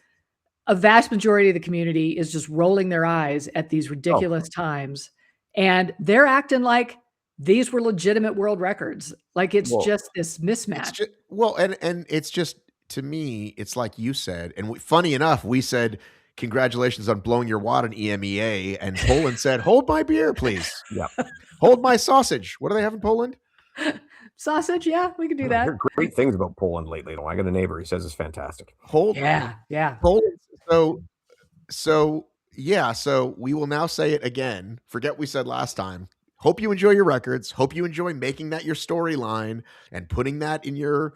a vast majority of the community is just rolling their eyes at these ridiculous times, and they're acting like these were legitimate world records. Like it's just this mismatch. And it's just, to me, it's like you said, and funny enough, we said, congratulations on blowing your wad in EMEA, and Poland said, hold my beer, please. Yeah. Hold my sausage. What do they have in Poland? Sausage, yeah, we can do that. I heard great things about Poland lately. I got a neighbor, he says it's fantastic. Yeah. Poland. So we will now say it again. Forget we said last time. Hope you enjoy your records. Hope you enjoy making that your storyline and putting that in your,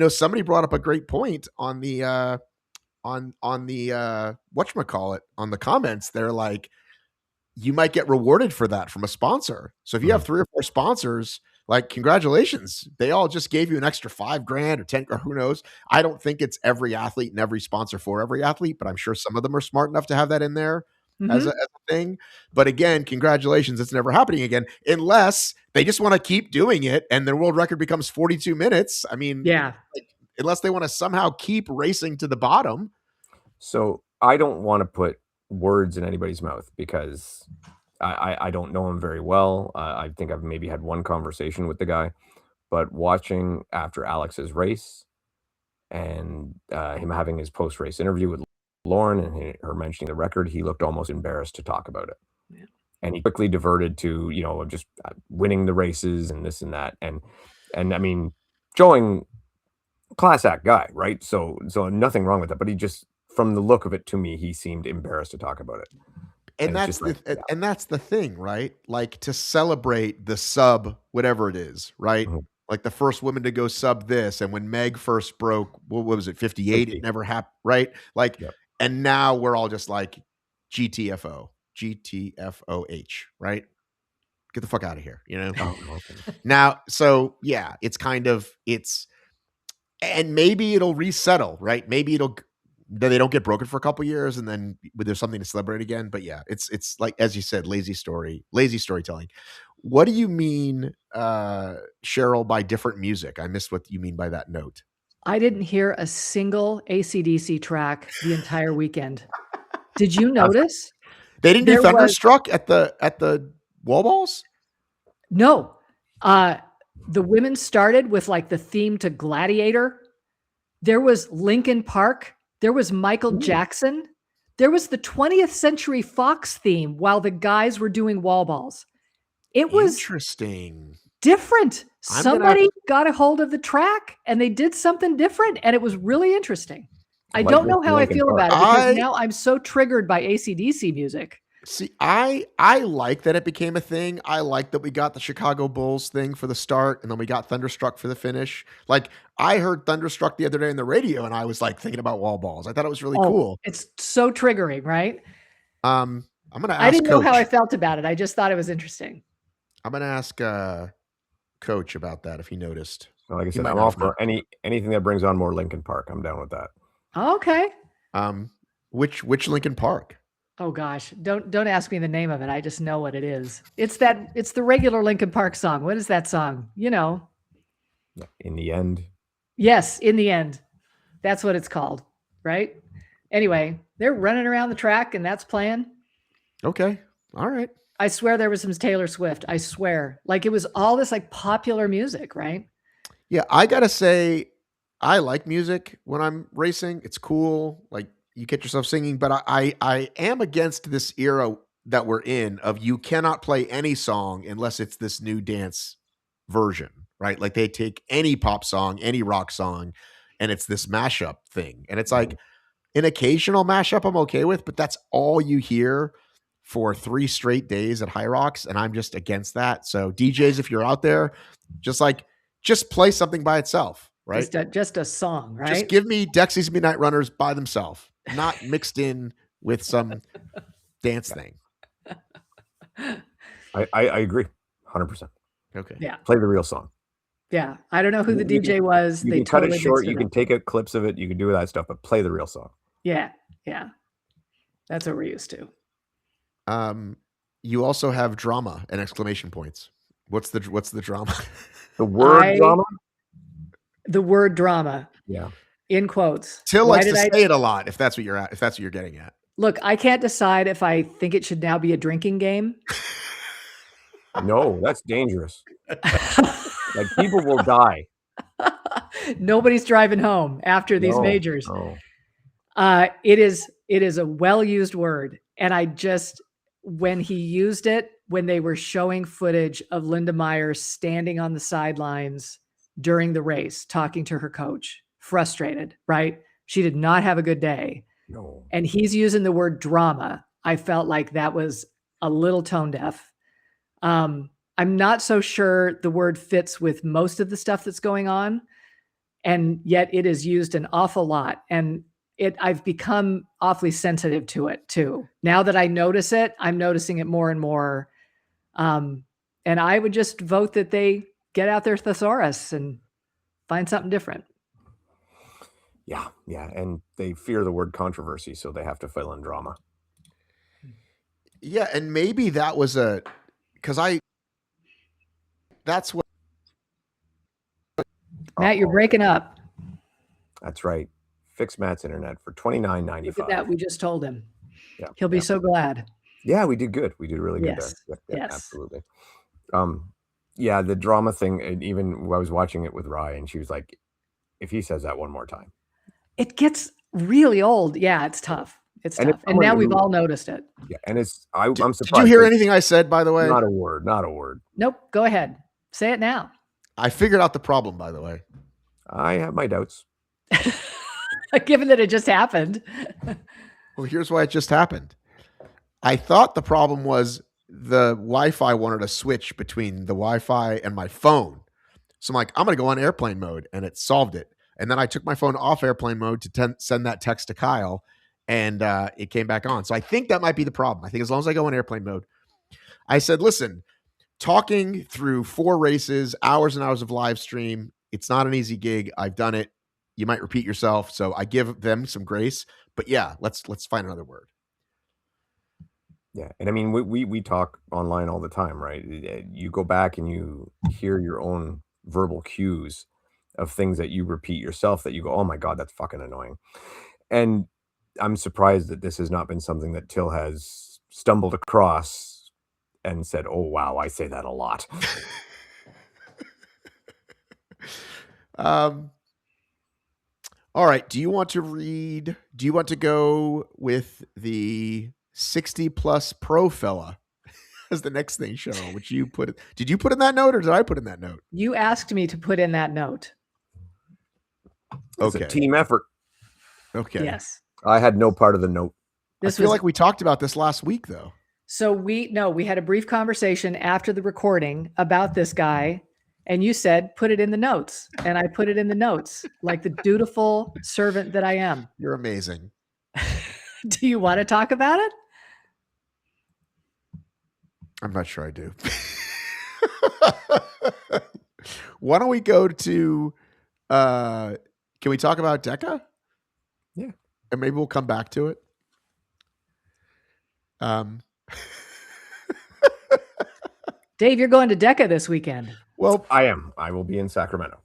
somebody brought up a great point on the whatchamacallit, on the comments. They're like, you might get rewarded for that from a sponsor. So if you have 3 or 4 sponsors, like, congratulations. They all just gave you an extra $5,000 or 10, or who knows. I don't think it's every athlete and every sponsor for every athlete, but I'm sure some of them are smart enough to have that in there. as a thing. But again, congratulations, it's never happening again unless they just want to keep doing it and their world record becomes 42 minutes. I mean, Yeah. like, unless they want to somehow keep racing to the bottom. So I don't want to put words in anybody's mouth because I don't know him very well. I think I've maybe had one conversation with the guy, but watching after Alex's race and him having his post-race interview with Lauren and her mentioning the record, he looked almost embarrassed to talk about it. Yeah. And he quickly diverted to, you know, just winning the races and this and that. And I mean, showing class act guy, right? So nothing wrong with that. But he just, from the look of it to me, he seemed embarrassed to talk about it. And that's and that's the thing, right? Like to celebrate the sub, whatever it is, right? Mm-hmm. Like the first woman to go sub this, and when Meg first broke, what was it, 58? 50. It never happened, right? Like, and now we're all just like GTFO, right? Get the fuck out of here, you know? Oh, okay. Now, so yeah, it's kind of and maybe it'll resettle, right? Maybe they don't get broken for a couple years, and then there's something to celebrate again. But yeah, it's like, as you said, lazy storytelling. What do you mean, Cheryl, by different music? I missed what you mean by that note. I didn't hear a single AC/DC track the entire weekend. Did you notice? They didn't do Thunderstruck at the wall balls? No. The women started with like the theme to Gladiator. There was Linkin Park. There was Michael Jackson. There was the 20th Century Fox theme while the guys were doing wall balls. It was interesting. Different. Somebody got a hold of the track and they did something different, and it was really interesting. I don't know how I feel about it because now I'm so triggered by AC/DC music. See, I like that it became a thing. I like that we got the Chicago Bulls thing for the start, and then we got Thunderstruck for the finish. Like, I heard Thunderstruck the other day on the radio, and I was like thinking about wall balls. I thought it was really cool. It's so triggering, right? I'm gonna ask. I didn't know how I felt about it. I just thought it was interesting. I'm gonna ask Coach about that if he noticed. Well, like I said, I'm all for anything that brings on more Linkin Park. I'm down with that. Okay. Which Linkin Park? Oh gosh, don't ask me the name of it. I just know what it is. It's the regular Linkin Park song. What is that song? You know. In the End. Yes, In the End. That's what it's called, right? Anyway, they're running around the track and that's playing. Okay. All right. I swear there was some Taylor Swift. I swear. Like it was all this like popular music, right? Yeah, I got to say I like music when I'm racing. It's cool. Like, you get yourself singing, but I am against this era that we're in of you cannot play any song unless it's this new dance version, right? Like they take any pop song, any rock song, and it's this mashup thing. And it's like an occasional mashup I'm okay with, but that's all you hear for 3 straight days at HYROX, and I'm just against that. So DJs, if you're out there, just play something by itself, right? Just a song, right? Just give me Dexy's Midnight Runners by themselves, not mixed in with some dance thing. I agree 100%. Okay. Yeah. Play the real song. Yeah. I don't know who the DJ was. You can cut it short. You can take clips of it. You can do that stuff, but play the real song. Yeah. Yeah. That's what we're used to. You also have drama and exclamation points. What's the drama? The word drama? The word drama. Yeah. In quotes. Till likes to say it a lot, if that's what you're getting at. Look, I can't decide if I think it should now be a drinking game. No, that's dangerous. Like, people will die. Nobody's driving home after these majors. No. It is a well-used word. And when he used it, when they were showing footage of Linda Meyer standing on the sidelines during the race, talking to her coach, frustrated, right? She did not have a good day. No. And he's using the word drama. I felt like that was a little tone deaf. I'm not so sure the word fits with most of the stuff that's going on. And yet it is used an awful lot. And I've become awfully sensitive to it too. Now that I notice it, I'm noticing it more and more. And I would just vote that they get out their thesaurus and find something different. Yeah. And they fear the word controversy, so they have to fill in drama. Yeah, and maybe that was that's what. Matt, you're breaking up. That's right. Fix Matt's internet for $29.95. Look at that. We just told him. Yeah, He'll be so glad. Yeah, we did good. We did really good Yes. there. Yeah, Yes. absolutely. Yeah, the drama thing, and even I was watching it with Rye, and she was like, if he says that one more time. It gets really old. Yeah, it's tough. It's tough. And now we've all noticed it. Yeah, and I'm surprised. Did you hear anything I said, by the way? Not a word. Not a word. Nope. Go ahead. Say it now. I figured out the problem, by the way. I have my doubts. Given that it just happened. Well, here's why it just happened. I thought the problem was the Wi-Fi wanted to switch between the Wi-Fi and my phone. So I'm like, I'm going to go on airplane mode, and it solved it. And then I took my phone off airplane mode to send that text to Kyle, and it came back on. So I think that might be the problem. I think as long as I go on airplane mode, I said, listen, talking through 4 races, hours and hours of live stream, it's not an easy gig. I've done it. You might repeat yourself. So I give them some grace. But yeah, let's find another word. Yeah, and I mean, we talk online all the time, right? You go back and you hear your own verbal cues of things that you repeat yourself that you go, oh my God, that's fucking annoying. And I'm surprised that this has not been something that Till has stumbled across and said, oh, wow, I say that a lot. All right. Do you want to go with the 60 plus pro fella as the next thing, Cheryl, which you put? Did you put in that note or did I put in that note? You asked me to put in that note. It's a team effort. Okay. Yes. I had no part of the note. I feel like we talked about this last week, though. So we had a brief conversation after the recording about this guy, and you said, put it in the notes. And I put it in the notes like the dutiful servant that I am. You're amazing. Do you want to talk about it? I'm not sure I do. Why don't we go to, can we talk about DECA? Yeah. And maybe we'll come back to it. Dave, you're going to DECA this weekend. Well, I am. I will be in Sacramento.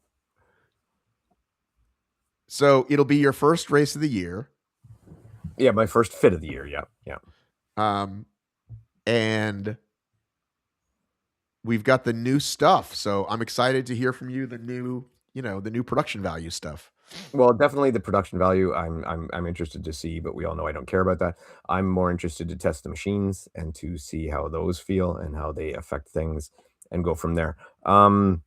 So it'll be your first race of the year. Yeah, my first fit of the year. Yeah. And we've got the new stuff. So I'm excited to hear from you the new production value stuff. Well, definitely the production value I'm interested to see, but we all know I don't care about that. I'm more interested to test the machines and to see how those feel and how they affect things and go from there. I'm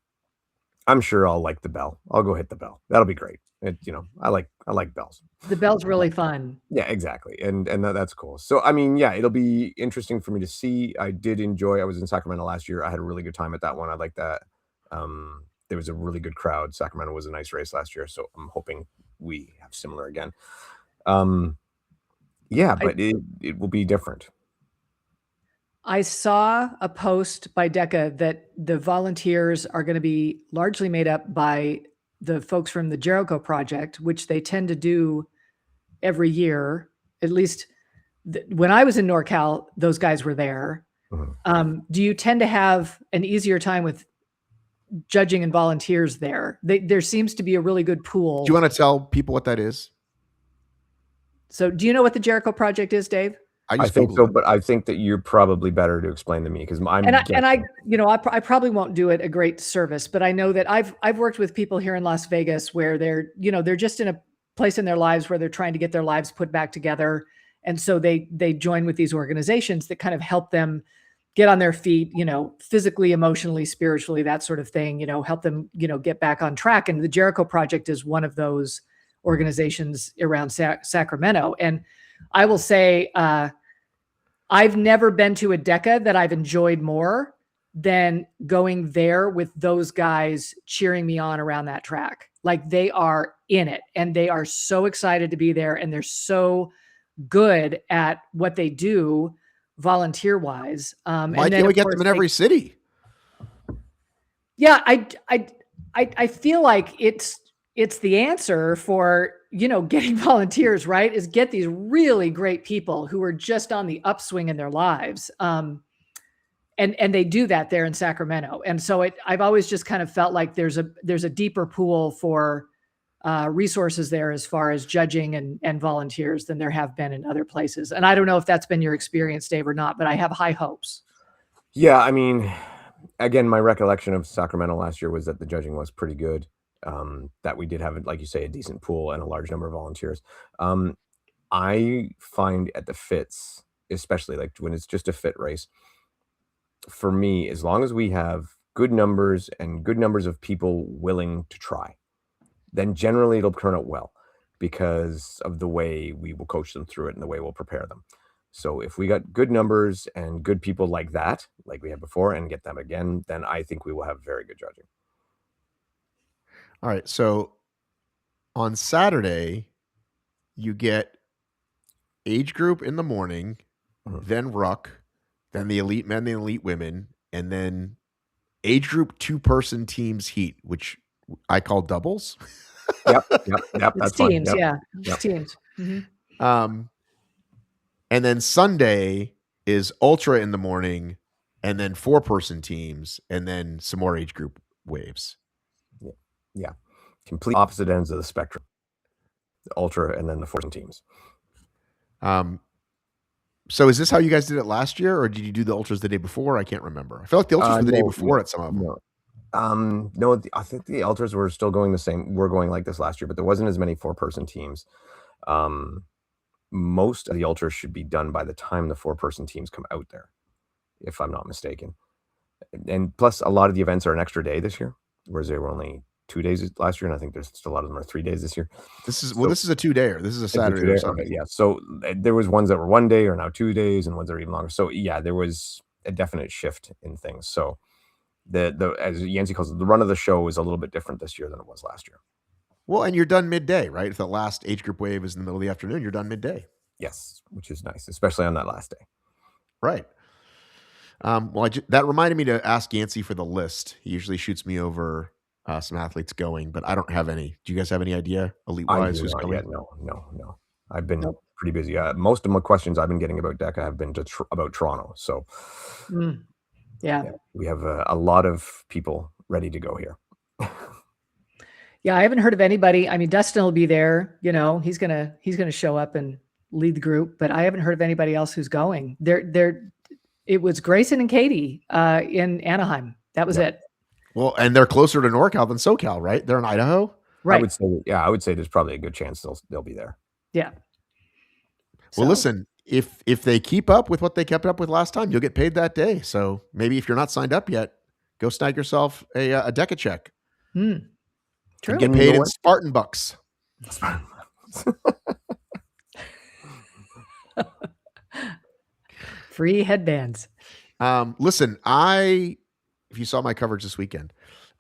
sure I'll like the bell. I'll go hit the bell. That'll be great. I like bells. The bell's really fun. Yeah, exactly. And that's cool. So, I mean, yeah, it'll be interesting for me to see. I was in Sacramento last year. I had a really good time at that one. I like that. There was a really good crowd. Sacramento was a nice race last year. So I'm hoping we have similar again. Yeah, but it will be different. I saw a post by DECA that the volunteers are going to be largely made up by the folks from the Jericho Project, which they tend to do every year. At least when I was in NorCal, those guys were there. Mm-hmm. Do you tend to have an easier time with judging and volunteers there? There seems to be a really good pool. Do you want to tell people what that is? So do you know what the Jericho Project is, Dave? I think so, but I think that you're probably better to explain to me because I probably won't do it a great service, but I know that I've worked with people here in Las Vegas where they're just in a place in their lives where they're trying to get their lives put back together, and so they join with these organizations that kind of help them get on their feet, physically, emotionally, spiritually, that sort of thing. Help them get back on track. And the Jericho Project is one of those organizations around Sacramento, and I will say. I've never been to a DECA that I've enjoyed more than going there with those guys cheering me on around that track. Like they are in it and they are so excited to be there and they're so good at what they do volunteer wise. Why can't we get them in every city? Yeah, I feel like it's the answer for getting volunteers, right, is get these really great people who are just on the upswing in their lives. And they do that there in Sacramento. And so I've always just kind of felt like there's a deeper pool for resources there as far as judging and volunteers than there have been in other places. And I don't know if that's been your experience, Dave, or not, but I have high hopes. Yeah, I mean, again, my recollection of Sacramento last year was that the judging was pretty good. That we did have, like you say, a decent pool and a large number of volunteers. I find at the fits, especially like when it's just a fit race, for me, as long as we have good numbers and good numbers of people willing to try, then generally it'll turn out well because of the way we will coach them through it and the way we'll prepare them. So if we got good numbers and good people like that, like we had before, and get them again, then I think we will have very good judging. All right. So on Saturday, you get age group in the morning, then ruck, then the elite men, the elite women, and then age group 2-person teams heat, which I call doubles. Yep. That's teams. Yep. Yeah. Yep. Teams. Mm-hmm. And then Sunday is ultra in the morning, and then 4-person teams, and then some more age group waves. Yeah. Complete opposite ends of the spectrum. The ultra and then the 4-person teams. So is this how you guys did it last year, or did you do the ultras the day before? I can't remember. I feel like the ultras were the day before at some of them. No, I think the ultras were still going the same. We're going like this last year, but there wasn't as many 4-person teams. Most of the ultras should be done by the time the 4-person teams come out there, if I'm not mistaken. And plus, a lot of the events are an extra day this year, whereas they were only 2 days last year, and I think there's a lot of them are 3 days this year. This is a 2-dayer. This is a Saturday or something. Okay, yeah. So there was ones that were 1 day or now 2 days, and ones that are even longer. So yeah, there was a definite shift in things. So the as Yancey calls it, the run of the show is a little bit different this year than it was last year. Well, and you're done midday, right? If the last age group wave is in the middle of the afternoon, you're done midday. Yes, which is nice, especially on that last day. Right. Well, that reminded me to ask Yancey for the list. He usually shoots me over some athletes going, but I don't have any. Do you guys have any idea, elite-wise, who's going? Yet. No. I've been pretty busy. Most of my questions I've been getting about DECA have been about Toronto. So, yeah, we have a lot of people ready to go here. Yeah, I haven't heard of anybody. I mean, Dustin will be there. He's gonna show up and lead the group, but I haven't heard of anybody else who's going. It was Grayson and Katie in Anaheim. That was it. Well, and they're closer to NorCal than SoCal, right? They're in Idaho. Right. I would say there's probably a good chance they'll be there. Yeah. Well, listen, if they keep up with what they kept up with last time, you'll get paid that day. So maybe if you're not signed up yet, go snag yourself a DECA check. True. And get paid in Spartan bucks. Free headbands. Listen, if you saw my coverage this weekend,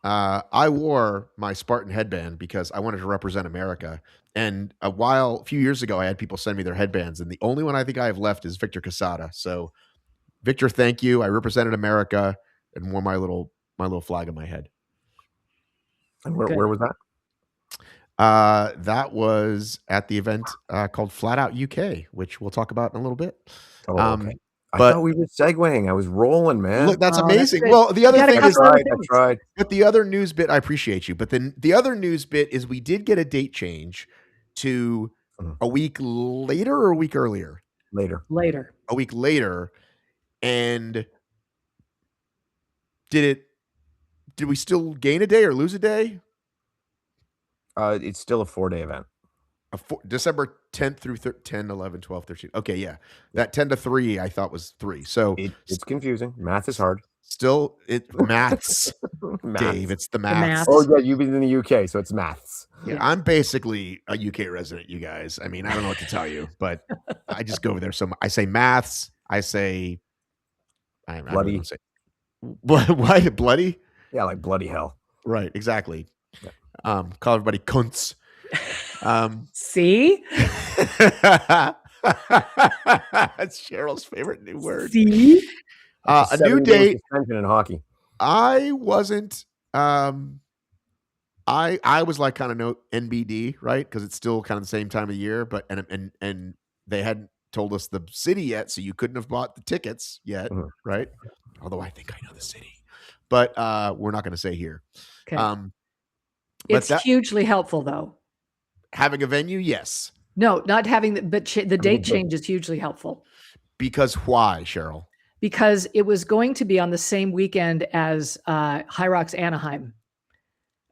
I wore my Spartan headband because I wanted to represent America. And a few years ago, I had people send me their headbands, and the only one I think I have left is Victor Casada. So, Victor, thank you. I represented America and wore my little flag on my head. And where was that? That was at the event called FlatOut UK, which we'll talk about in a little bit. Okay. I thought we were segueing. I was rolling, man. Look, that's amazing. Well, the other thing is, I tried. But the other news bit, I appreciate you. But then the other news bit is we did get a date change to a week later or a week earlier? Later. A week later. And did we still gain a day or lose a day? It's still a 4-day event. December 10th through 10, 11, 12, 13. Okay, yeah. That 10 to 3 I thought was 3. So it's confusing. Math is hard. Still, maths. Dave, it's the maths. Oh, yeah, you've been in the UK, so it's maths. Yeah, I'm basically a UK resident, you guys. I mean, I don't know what to tell you, but I just go over there. So I say maths. I say... bloody. Why bloody? Yeah, like bloody hell. Right, exactly. Yeah. Call everybody cunts. See? That's Cheryl's favorite new word. See? A new date. Suspension in hockey. I wasn't I was like kind of no NBD, right? Because it's still kind of the same time of year, but and they hadn't told us the city yet, so you couldn't have bought the tickets yet, right? Although I think I know the city, but we're not going to say here. Okay. It's hugely helpful, though. Having a venue, yes. No, not having but the date change is hugely helpful. Because why, Cheryl? Because it was going to be on the same weekend as HYROX Anaheim.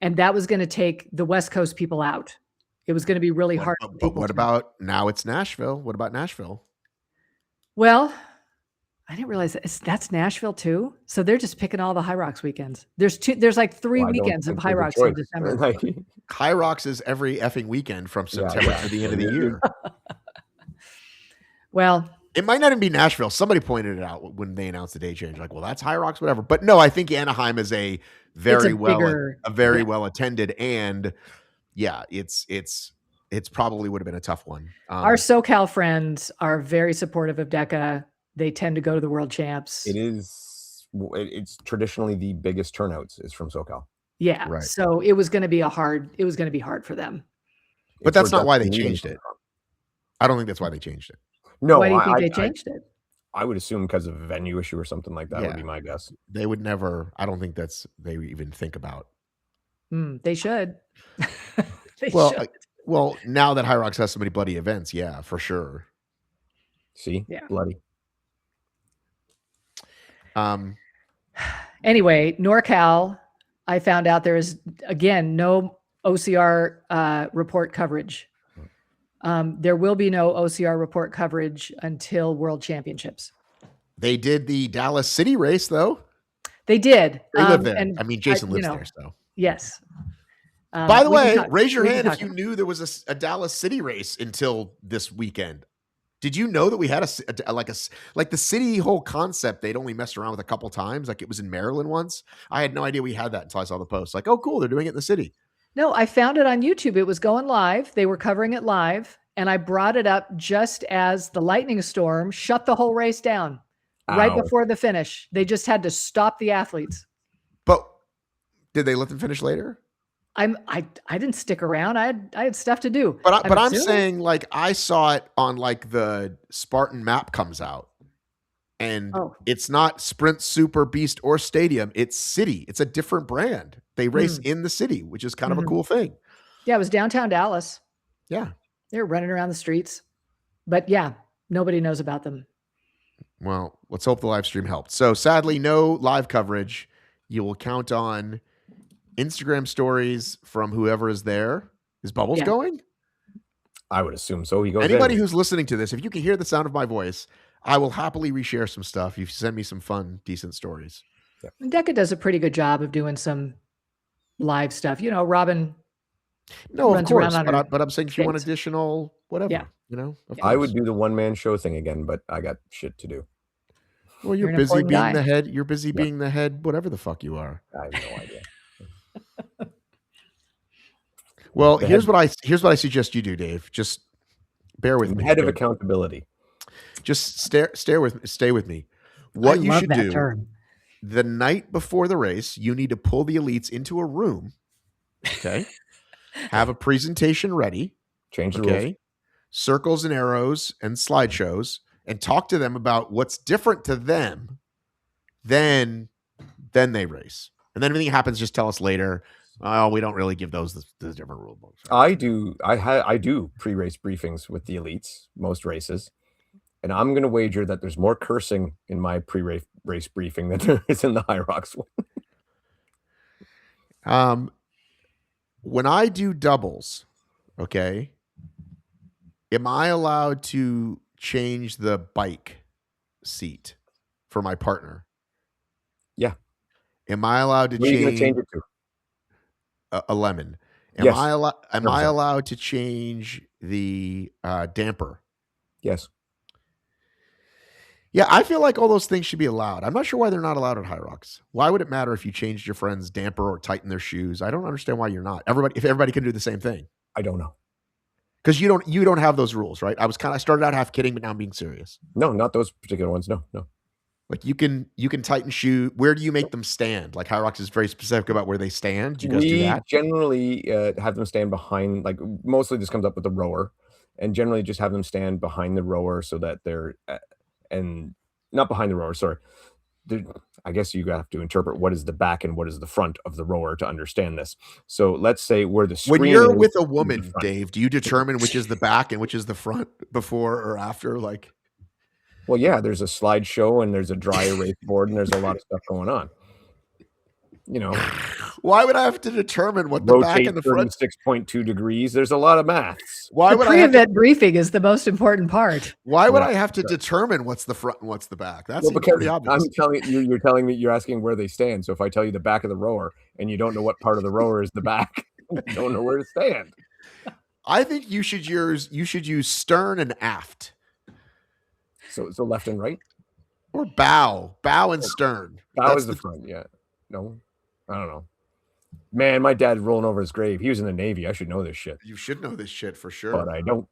And that was going to take the West Coast people out. It was going to be really hard. But what about now it's Nashville? What about Nashville? Well, I didn't realize that's Nashville too. So they're just picking all the HYROX weekends. There's like 3 weekends of HYROX in December. HYROX is every effing weekend from September to the end of the year. Well, it might not even be Nashville. Somebody pointed it out when they announced the date change. Like, well, that's HYROX, whatever. But no, I think Anaheim is a very well attended, and yeah, it's probably would have been a tough one. Our SoCal friends are very supportive of DECA. They tend to go to the World Champs. It's traditionally the biggest turnouts is from SoCal. Yeah, right. So it was going to be hard for them. But that's not why they changed it. I don't think that's why they changed it. No, why do you think they changed it? I would assume because of a venue issue or something like that would be my guess. They would never. I don't think they even think about. They should. Well, now that HYROX has so many bloody events, yeah, for sure. See, bloody. Anyway, NorCal, I found out there is again no OCR report coverage. There will be no OCR report coverage until World Championships. They did the Dallas City race, though. They did. They live there. I mean, Jason lives there, so. Yes. By the way, raise your hand if you knew there was a Dallas City race until this weekend. Did you know that we had like the city whole concept? They'd only messed around with a couple times. Like it was in Maryland once. I had no idea we had that until I saw the post. Like, oh, cool, they're doing it in the city. No, I found it on YouTube. It was going live. They were covering it live. And I brought it up just as the lightning storm shut the whole race down right before the finish. They just had to stop the athletes. But did they let them finish later? I didn't stick around. I had stuff to do. But I'm saying like I saw it on like the Spartan map comes out. And it's not Sprint, Super, Beast, or Stadium. It's City. It's a different brand. They race in the city, which is kind of a cool thing. Yeah, it was downtown Dallas. Yeah. They were running around the streets. But yeah, nobody knows about them. Well, let's hope the live stream helped. So sadly, no live coverage. You will count on Instagram stories from whoever is there. Is Bubbles going? I would assume so. He goes. Anybody who's listening to this, if you can hear the sound of my voice, I will happily reshare some stuff. You send me some fun, decent stories. Yeah. DECA does a pretty good job of doing some live stuff. You know, Robin. No, of course. But I'm saying if you want additional, whatever. You know, I would do the one-man show thing again, but I got shit to do. Well, you're busy being the head. You're busy being the head, whatever the fuck you are. I have no idea. Well, here's what I suggest you do, Dave. Just bear with me. Head of accountability. Just stay with me. What you should do the night before the race, you need to pull the elites into a room. Okay. Have a presentation ready. Change the rules. Circles and arrows and slideshows, and talk to them about what's different to them. Then they race. And then anything happens, just tell us later. Oh, we don't really give those the different rule books. I do pre-race briefings with the elites, most races. And I'm going to wager that there's more cursing in my pre-race briefing than there is in the HYROX one. When I do doubles, okay, am I allowed to change the bike seat for my partner? Yeah. Am I allowed to change it to? A lemon? Yes. Am I allowed to change the damper? Yes. Yeah, I feel like all those things should be allowed. I'm not sure why they're not allowed at HYROX. Why would it matter if you changed your friend's damper or tighten their shoes? I don't understand why you're not. If everybody can do the same thing. I don't know. Because you don't have those rules, right? I started out half kidding, but now I'm being serious. No, not those particular ones. No. Like you can tighten shoe. Where do you make them stand? Like HYROX is very specific about where they stand. Do you guys do that? Generally have them stand behind, like mostly this comes up with the rower, and generally just have them stand behind the rower so that they're, and not behind the rower, sorry. I guess you have to interpret what is the back and what is the front of the rower to understand this. So let's say where the screen when you're is with a in the woman, front. Dave, do you determine which is the back and which is the front before or after? Like, Well, yeah, there's a slideshow and there's a dry erase board and there's a lot of stuff going on. You know, why would I have to determine what the back rotate and the front? 36.2 degrees. There's a lot of maths. Why The would I have to, pre-event briefing is the most important part. why would Right. I have to determine what's the front and what's the back? That's Well, because pretty obvious. I'm telling you, you're telling me, you're asking where they stand. So if I tell you the back of the rower and you don't know what part of the rower is the back, you don't know where to stand. I think you should use stern and aft, So left and right. or bow and stern. Bow That's is the front. Yeah. No, I don't know. Man, my dad's rolling over his grave. He was in the Navy. I should know this shit, You should know this shit for sure. but I don't.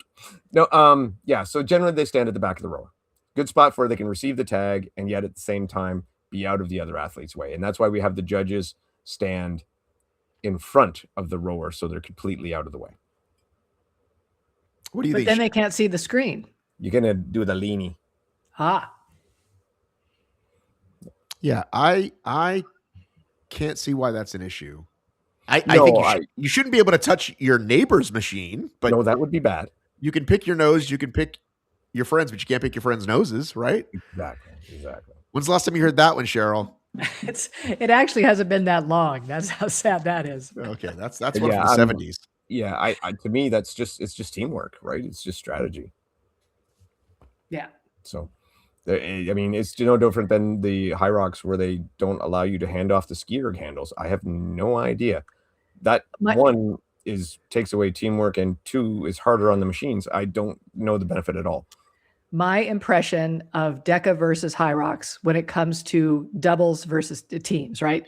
No. Yeah. So generally they stand at the back of the rower. Good spot where they can receive the tag and yet at the same time be out of the other athlete's way. And that's why we have the judges stand in front of the rower so they're completely out of the way. What do you But think? then they can't see the screen. You're gonna do the leanie. Ah, Yeah, I can't see why that's an issue. I No, think you shouldn't be able to touch your neighbor's machine, but No, that would be bad. you can pick your nose, you can pick your friends, but you can't pick your friends' noses, right? Exactly. When's the last time you heard that one, Cheryl? it actually hasn't been that long. That's how sad that is. Okay, that's one Yeah, from the 70s. Yeah, I to me it's just teamwork, right? It's just strategy. Yeah. So, I mean, it's no different than the HYROX where they don't allow you to hand off the ski erg handles. I have no idea. That one takes away teamwork, and two is harder on the machines. I don't know the benefit at all. My impression of DECA versus HYROX when it comes to doubles versus teams, right,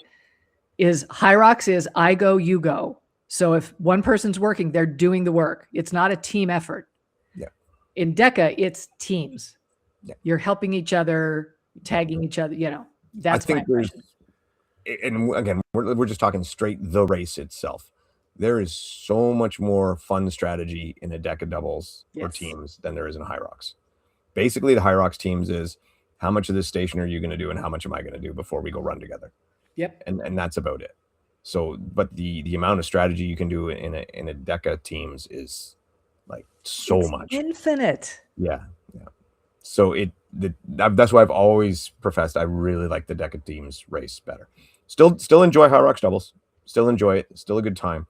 is HYROX is I go, you go. So if one person's working, they're doing the work. It's not a team effort. Yeah. In DECA, it's teams. Yeah. You're helping each other, tagging each other. You know, that's I think there's, and again, we're just talking straight the race itself. There is so much more fun strategy in a DECA doubles or teams than there is in HYROX. Basically, the HYROX teams is how much of this station are you going to do and how much am I going to do before we go run together? Yep. And that's about it. So, but the amount of strategy you can do in a DECA teams is like so much. Infinite. Yeah. So that's why I've always professed I really like the DECA teams race better. Still enjoy HYROX doubles. Still enjoy it. Still a good time.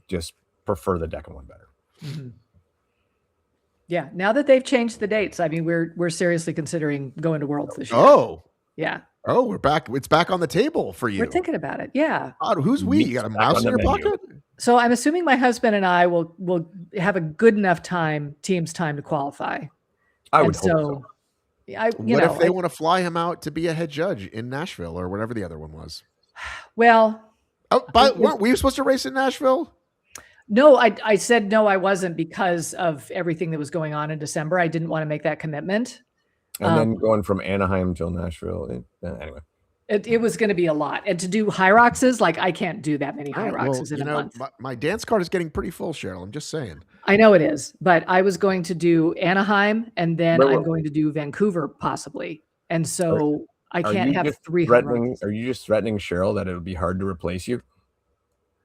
Just prefer the DECA one better. Mm-hmm. Yeah. Now that they've changed the dates, I mean, we're seriously considering going to Worlds this year. Oh. Yeah. Oh, we're back. It's back on the table for you. We're thinking about it. Yeah. Oh, who's we? You got a mouse in your pocket? So I'm assuming my husband and I will have a good enough team's time to qualify. I would hope so. What if they want to fly him out to be a head judge in Nashville or whatever the other one was? Well, but weren't we supposed to race in Nashville? No, I said no, I wasn't because of everything that was going on in December. I didn't want to make that commitment. And then going from Anaheim till Nashville. Anyway. It was going to be a lot. And to do HYROXes, like I can't do that many HYROXes in a month. My dance card is getting pretty full, Cheryl. I'm just saying. I know it is, but I was going to do Anaheim and then I'm going to do Vancouver possibly. And so I can't have 3 HYROXes. Are you just threatening Cheryl that it would be hard to replace you?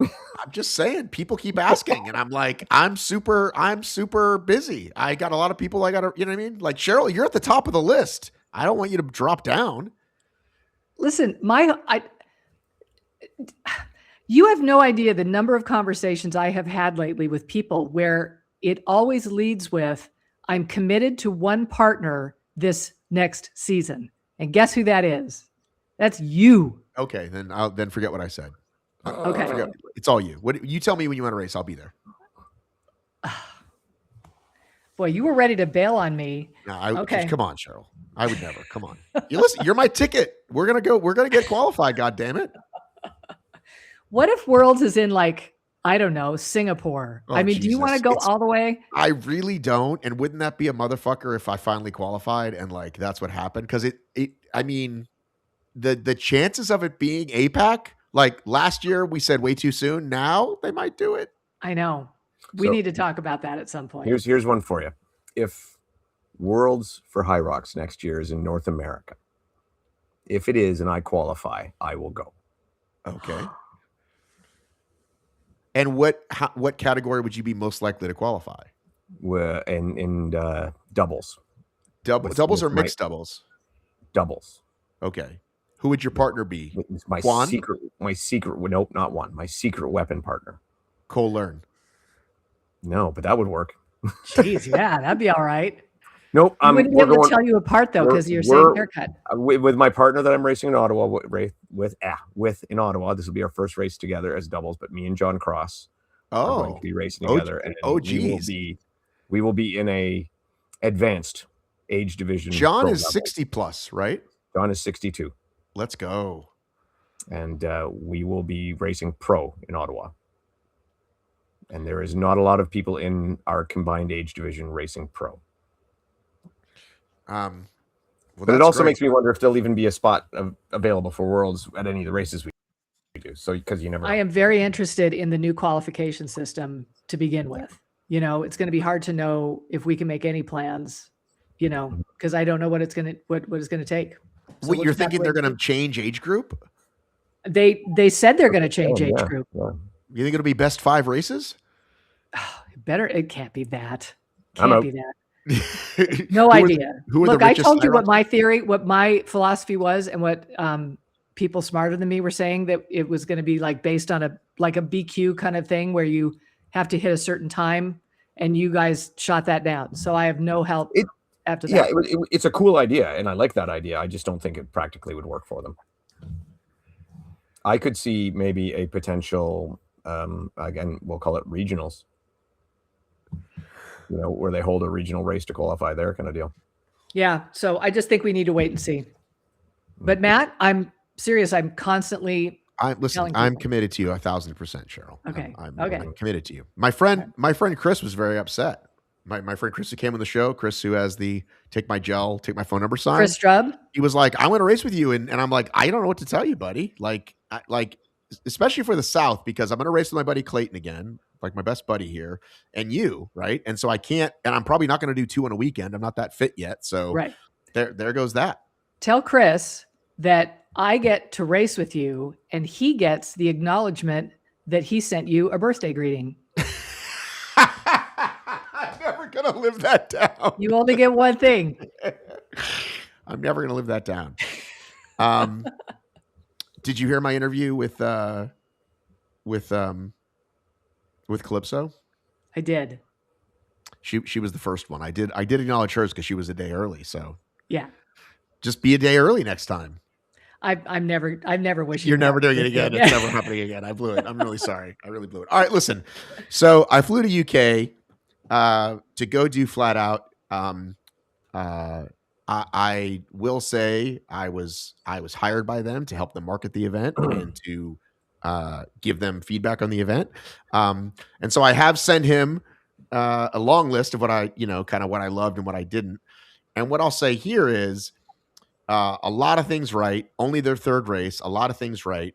I'm just saying, people keep asking, and I'm like, I'm super busy. I got a lot of people I got to, you know what I mean? Like, Cheryl, you're at the top of the list. I don't want you to drop down. Listen, you have no idea the number of conversations I have had lately with people where it always leads with, I'm committed to one partner this next season. And guess who that is? That's you. Okay, then forget what I said. Okay. It's all you. What you tell me when you want to race, I'll be there. Boy, you were ready to bail on me. No, come on, Cheryl. I would never. Come on. Listen, you're my ticket. We're gonna go. We're gonna get qualified. God damn it. What if Worlds is in like, I don't know, Singapore? Oh, I mean, Jesus. do you want to go all the way? I really don't. And wouldn't that be a motherfucker if I finally qualified and like that's what happened? Because I mean, the chances of it being APAC, like last year we said way too soon. Now they might do it. I know. We So- need to talk about that at some point. Here's one for you. If Worlds for HYROX next year is in North America, if it is and I qualify, I will go. Okay. And what category would you be most likely to qualify? In doubles. Doubles or with mixed doubles? Doubles. Okay. Who would your partner be? My Juan? secret. Nope, not one. My secret weapon partner. Cole Learn. No, but that would work. Jeez, yeah, that'd be all right. Nope. I wouldn't be able to tell you apart though, because you're same haircut. With my partner that I'm racing in Ottawa with in Ottawa. This will be our first race together as doubles, but me and John Cross are going to be racing together. And we will be in a advanced age division. John is 60 plus, right? John is 62. Let's go. And we will be racing pro in Ottawa. And there is not a lot of people in our combined age division racing pro. Well, but it also makes me wonder if there'll even be a spot available for Worlds at any of the races we do. So, because you never know. I am very interested in the new qualification system to begin with. You know, it's going to be hard to know if we can make any plans, you know, because I don't know what it's going to take. So you're thinking they're going to change age group? They said they're going to change age group. Yeah. You think it'll be best 5 races? It can't be that. I'm be that. No idea. Look, I told you what my theory, what my philosophy was, and what people smarter than me were saying, that it was going to be like based on a BQ kind of thing where you have to hit a certain time, and you guys shot that down. So I have no help after that. Yeah, it's a cool idea, and I like that idea. I just don't think it practically would work for them. I could see maybe a potential, again, we'll call it regionals. You know, where they hold a regional race to qualify there, kind of deal. Yeah. So I just think we need to wait and see. But Matt, I'm serious. I'm constantly. I'm committed to you 1,000%, Cheryl. Okay. I'm committed to you. My friend Chris was very upset. My friend Chris who came on the show, Chris who has the take my phone number sign. Chris Strub. He was like, I want to race with you, and I'm like, I don't know what to tell you, buddy. Like especially for the South, because I'm going to race with my buddy Clayton again, like my best buddy here, and you, right? And so I can't, and I'm probably not going to do 2 on a weekend. I'm not that fit yet. So there goes that. Tell Chris that I get to race with you, and he gets the acknowledgement that he sent you a birthday greeting. I'm never going to live that down. You only get one thing. I'm never going to live that down. Did you hear my interview with Calypso? I did. She was the first one. I did acknowledge hers because she was a day early. So yeah, just be a day early next time. I've never wished you're never doing it again. It's never happening again. I blew it. I'm really sorry. I really blew it. All right, listen. So I flew to UK to go do FlatOut. I will say I was hired by them to help them market the event and to give them feedback on the event. And so I have sent him a long list of what I, kind of what I loved and what I didn't. And what I'll say here is a lot of things right. Only their third race, a lot of things right.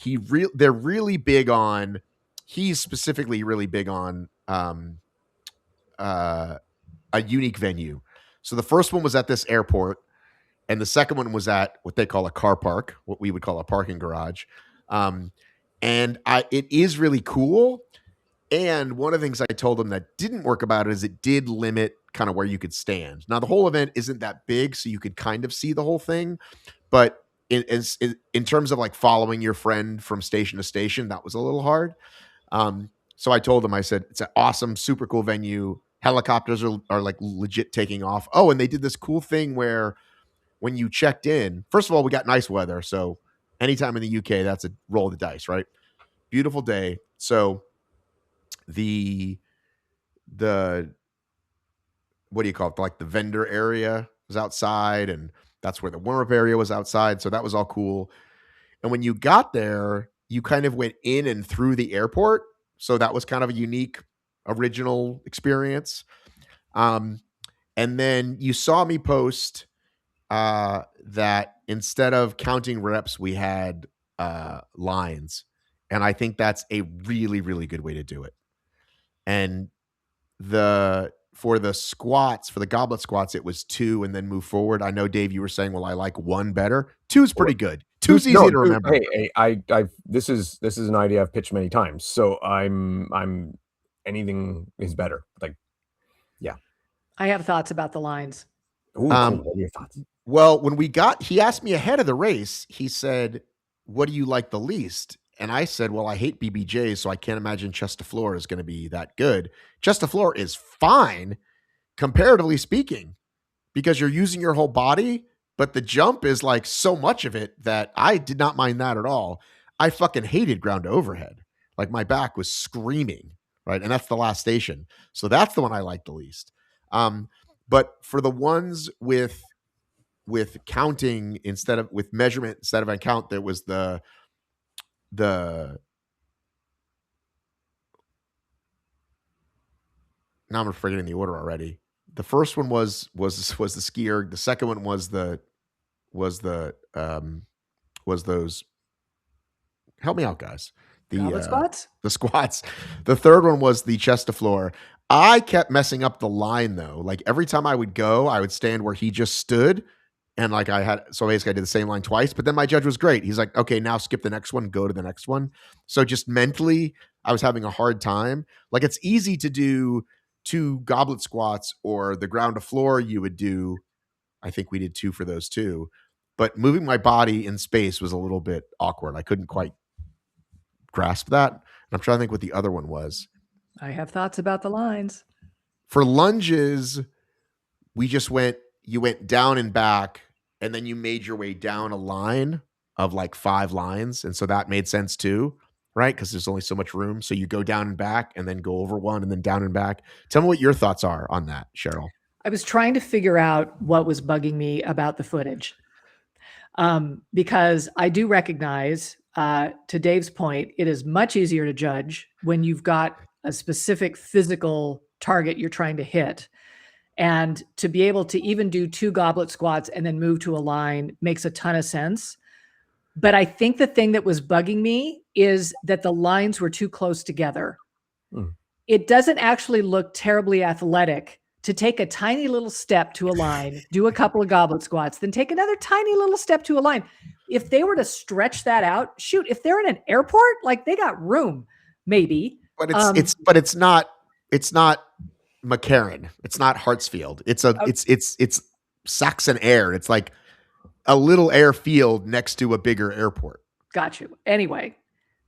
They're really big on. He's specifically really big on a unique venue. So the first one was at this airport, and the second one was at what they call a car park, what we would call a parking garage. And it is really cool. And one of the things I told them that didn't work about it is it did limit kind of where you could stand. Now, the whole event isn't that big, so you could kind of see the whole thing. But in terms of like following your friend from station to station, that was a little hard. So I told them, I said, it's an awesome, super cool venue. Helicopters are like legit taking off. Oh, and they did this cool thing where when you checked in, first of all, we got nice weather. So anytime in the UK, that's a roll of the dice, right? Beautiful day. So the what do you call it? Like the vendor area was outside, and that's where the warm-up area was outside. So that was all cool. And when you got there, you kind of went in and through the airport. So that was kind of a unique, original experience. And then you saw me post that instead of counting reps, we had lines. And I think that's a really, really good way to do it. And for the squats, for the goblet squats, it was 2 and then move forward. I know, Dave, you were saying, well, I like 1 better. 2's pretty good. 2's easy to remember. Hey, this is an idea I've pitched many times. So I'm anything is better. Like, yeah. I have thoughts about the lines. Ooh, cool. What are your thoughts? Well, when he asked me ahead of the race, he said, what do you like the least? And I said, well, I hate BBJs, so I can't imagine chest to floor is going to be that good. Chest to floor is fine, comparatively speaking, because you're using your whole body, but the jump is like so much of it that I did not mind that at all. I fucking hated ground to overhead. Like my back was screaming, right? And that's the last station. So that's the one I like the least. But for the ones with counting with measurement instead of on count, there was the now I'm forgetting the order already. The first one was the ski erg. The second one was those. Help me out, guys. Goblet squats? The squats. The third one was the chest to floor. I kept messing up the line though. Like every time I would go, I would stand where he just stood. And like so basically I did the same line twice, but then my judge was great. He's like, okay, now skip the next one, go to the next one. So just mentally, I was having a hard time. Like it's easy to do 2 goblet squats or the ground to floor you would do. I think we did 2 for those too. But moving my body in space was a little bit awkward. I couldn't quite grasp that. And I'm trying to think what the other one was. I have thoughts about the lines. For lunges, you went down and back, and then you made your way down a line of like 5 lines. And so that made sense too, right? Because there's only so much room. So you go down and back and then go over one and then down and back. Tell me what your thoughts are on that, Cheryl. I was trying to figure out what was bugging me about the footage. Because I do recognize, to Dave's point, it is much easier to judge when you've got a specific physical target you're trying to hit. And to be able to even do 2 goblet squats and then move to a line makes a ton of sense. But I think the thing that was bugging me is that the lines were too close together. It doesn't actually look terribly athletic to take a tiny little step to a line, do a couple of goblet squats, then take another tiny little step to a line. If they were to stretch that out, shoot, if they're in an airport, like they got room, maybe. But it's not McCarran. It's not Hartsfield. It's Saxon Air. It's like a little airfield next to a bigger airport. Got you. Anyway,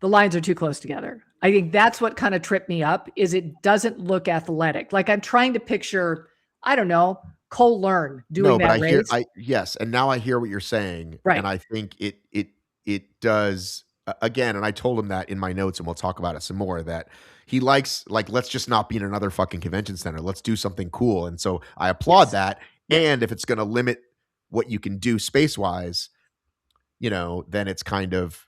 the lines are too close together. I think that's what kind of tripped me up is it doesn't look athletic. Like I'm trying to picture, I don't know, Cole Learn doing that race. Yes. And now I hear what you're saying. Right. And I think it does again. And I told him that in my notes and we'll talk about it some more, that he likes, like, let's just not be in another fucking convention center. Let's do something cool. And so I applaud that. And if it's going to limit what you can do space wise, then it's kind of,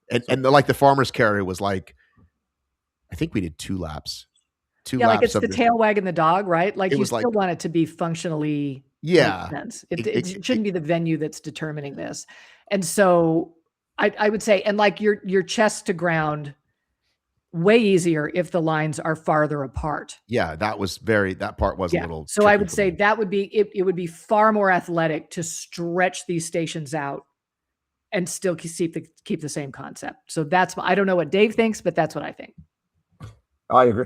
and like the farmer's carry was like, I think we did 2 laps. Like it's the tail wagging the dog, right? Like you still like, want it to be functionally yeah. Sense. It shouldn't be the venue that's determining this. And so I would say, and like your chest to ground, way easier if the lines are farther apart. Yeah, that part was a little. So I would say that would be, it would be far more athletic to stretch these stations out and still keep the same concept. So I don't know what Dave thinks, but that's what I think. I agree.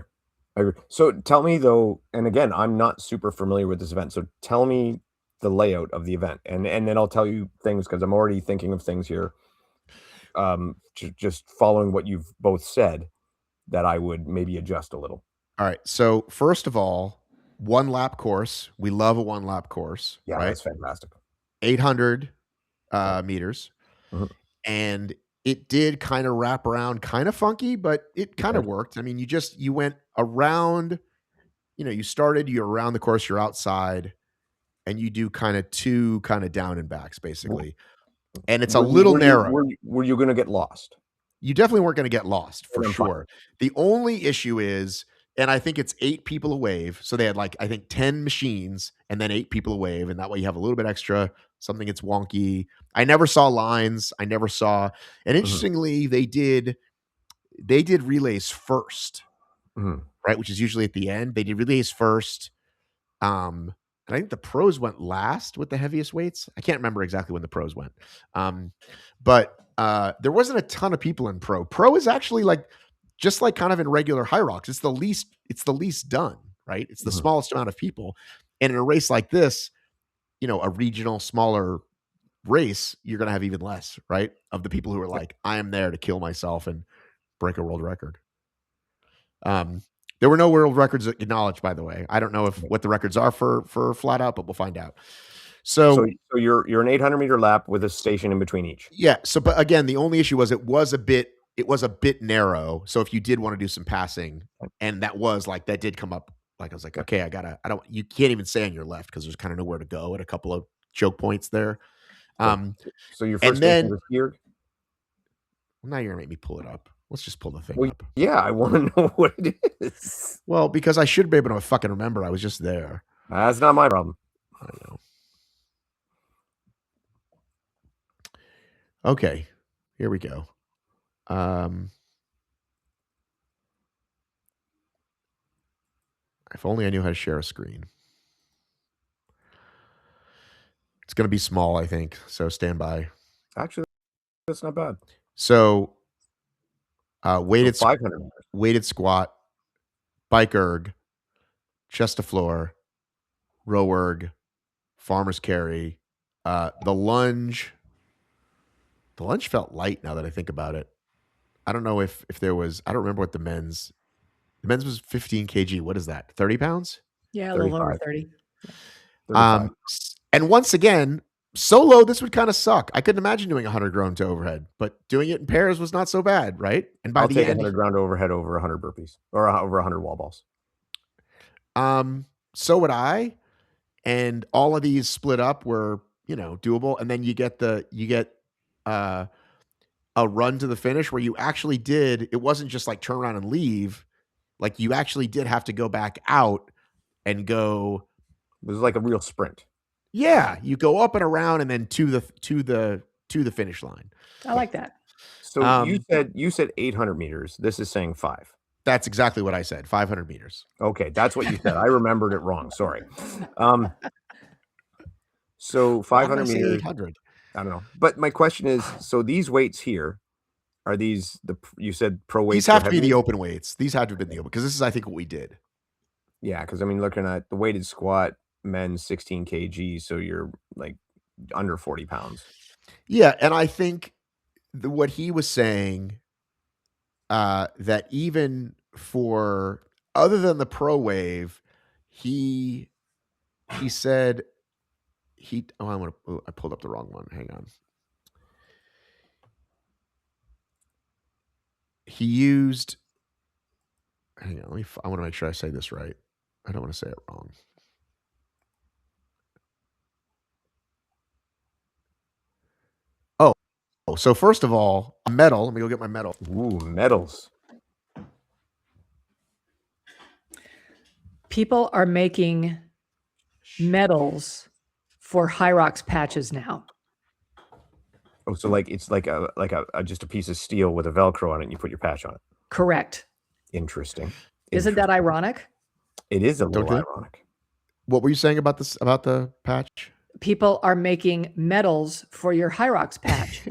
So tell me though, and again, I'm not super familiar with this event. So tell me the layout of the event and then I'll tell you things because I'm already thinking of things here. Just following what you've both said that I would maybe adjust a little. All right. So first of all, 1 lap course. We love a 1 lap course. Yeah, right? That's fantastic. 800 meters. Mm-hmm. And it did kind of wrap around, kind of funky, but it kind of worked. I mean, you went around, you're around the course, you're outside, and you do kind of 2 kind of down and backs basically. And it's a little narrow. Were you going to get lost? You definitely weren't going to get lost for sure. The only issue is And I think it's 8 people a wave. So they had like, I think 10 machines and then 8 people a wave. And that way you have a little bit extra, something that's wonky. I never saw lines. And interestingly, they did relays first, right? Which is usually at the end. They did relays first. And I think the pros went last with the heaviest weights. I can't remember exactly when the pros went. But there wasn't a ton of people in pro. Pro is actually like, just like kind of in regular HYROX, it's the least done, right? It's the smallest amount of people. And in a race like this, a regional, smaller race, you're going to have even less, right? Of the people who are like, I am there to kill myself and break a world record. There were no world records acknowledged, by the way. I don't know what the records are for FlatOut, but we'll find out. So you're an 800-meter lap with a station in between each. Yeah. But again, the only issue was it was a bit narrow. So if you did want to do some passing, and that did come up. Like I was like, okay, you can't even stay on your left because there's kind of nowhere to go at a couple of choke points there. So your first station was geared? Well, now you're gonna make me pull it up. Let's just pull the thing up. Yeah, I want to know what it is. Well, because I should be able to fucking remember. I was just there. That's not my problem. I know. Okay, here we go. If only I knew how to share a screen. It's going to be small, I think. So stand by. Actually, that's not bad. So weighted 500 weighted squat, bike erg, chest to floor, row erg, farmer's carry, the lunge. The lunge felt light now that I think about it. I don't know if there was, I don't remember what the men's was 15 kg. What is that? 30 pounds? Yeah, a little over 30. And once again, solo, this would kind of suck. I couldn't imagine doing 100 grown to overhead, but doing it in pairs was not so bad, right? And by I'll the take end, 100 ground to overhead over 100 burpees or over 100 wall balls. So would I. And all of these split up were, doable. And then you get a run to the finish where you actually did, it wasn't just like turn around and leave. Like you actually did have to go back out and go. It was like a real sprint. Yeah, you go up and around and then to the finish line. I like that. So you said 800 meters. This is saying 5. That's exactly what I said. 500 meters. Okay, that's what you said. I remembered it wrong. Sorry. So 500 meters. 800. I don't know. But my question is, so these weights here, are these you said pro weights? These have to be the open weights. These had to have been the open because this is, I think, what we did. Yeah, because I mean, looking at the weighted squat, men's 16 kg, so you're like under 40 pounds. Yeah, and I think what he was saying, that even for other than the pro wave, he said I pulled up the wrong one. Hang on. He used. Hang on. I want to make sure I say this right. I don't want to say it wrong. Oh, so first of all, a medal. Let me go get my medal. Ooh, medals. People are making medals for HYROX patches now. Oh, so like it's like a just a piece of steel with a Velcro on it, and you put your patch on it. Correct. Interesting. Isn't that ironic? It is a little ironic. What were you saying about this, about the patch? People are making medals for your HYROX patch.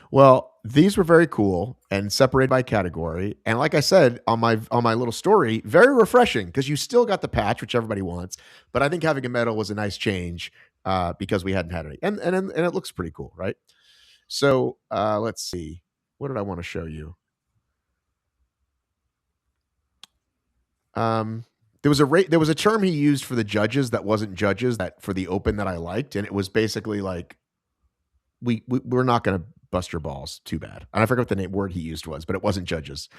Well, these were very cool and separated by category. And like I said on my little story, very refreshing because you still got the patch, which everybody wants. But I think having a medal was a nice change because we hadn't had any. And it looks pretty cool, right? So let's see. What did I want to show you? There was a term he used for the judges that wasn't judges, that for the open that I liked, and it was basically like we're not going to bust your balls too bad. And I forgot what the word he used was, but it wasn't judges.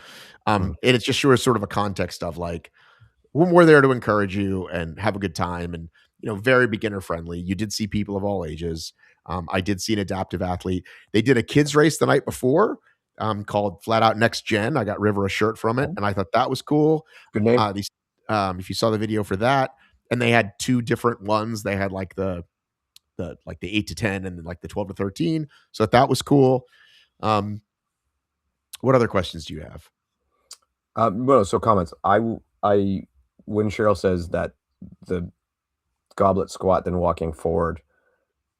And it's just sort of a context of like we're there to encourage you and have a good time, and very beginner friendly. You did see people of all ages. I did see an adaptive athlete. They did a kids race the night before, called FlatOut Next Gen. I got River a shirt from it, and I thought that was cool. Good name. If you saw the video for that, and they had two different ones. They had like the 8 to 10 and then like the 12 to 13. So that was cool. What other questions do you have? Well, so comments. When Cheryl says that the goblet squat then walking forward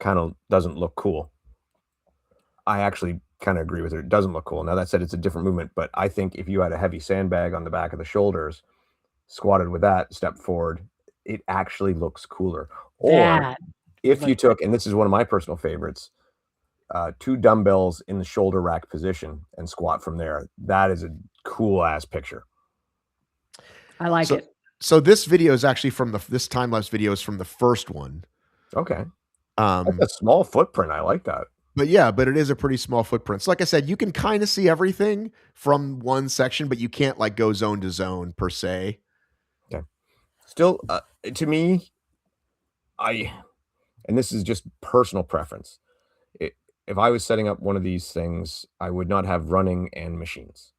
kind of doesn't look cool, I actually kind of agree with her. It doesn't look cool. Now that said, it's a different movement, but I think if you had a heavy sandbag on the back of the shoulders, squatted with that, step forward, it actually looks cooler. Or if you took, and this is one of my personal favorites, 2 dumbbells in the shoulder rack position and squat from there. That is a cool ass picture. I like it. So this video is actually this time lapse video is from the first one. Okay. That's a small footprint. I like that. But it is a pretty small footprint. So like I said, you can kind of see everything from one section, but you can't like go zone to zone per se. Okay. Still, to me, and this is just personal preference. If I was setting up one of these things, I would not have running and machines.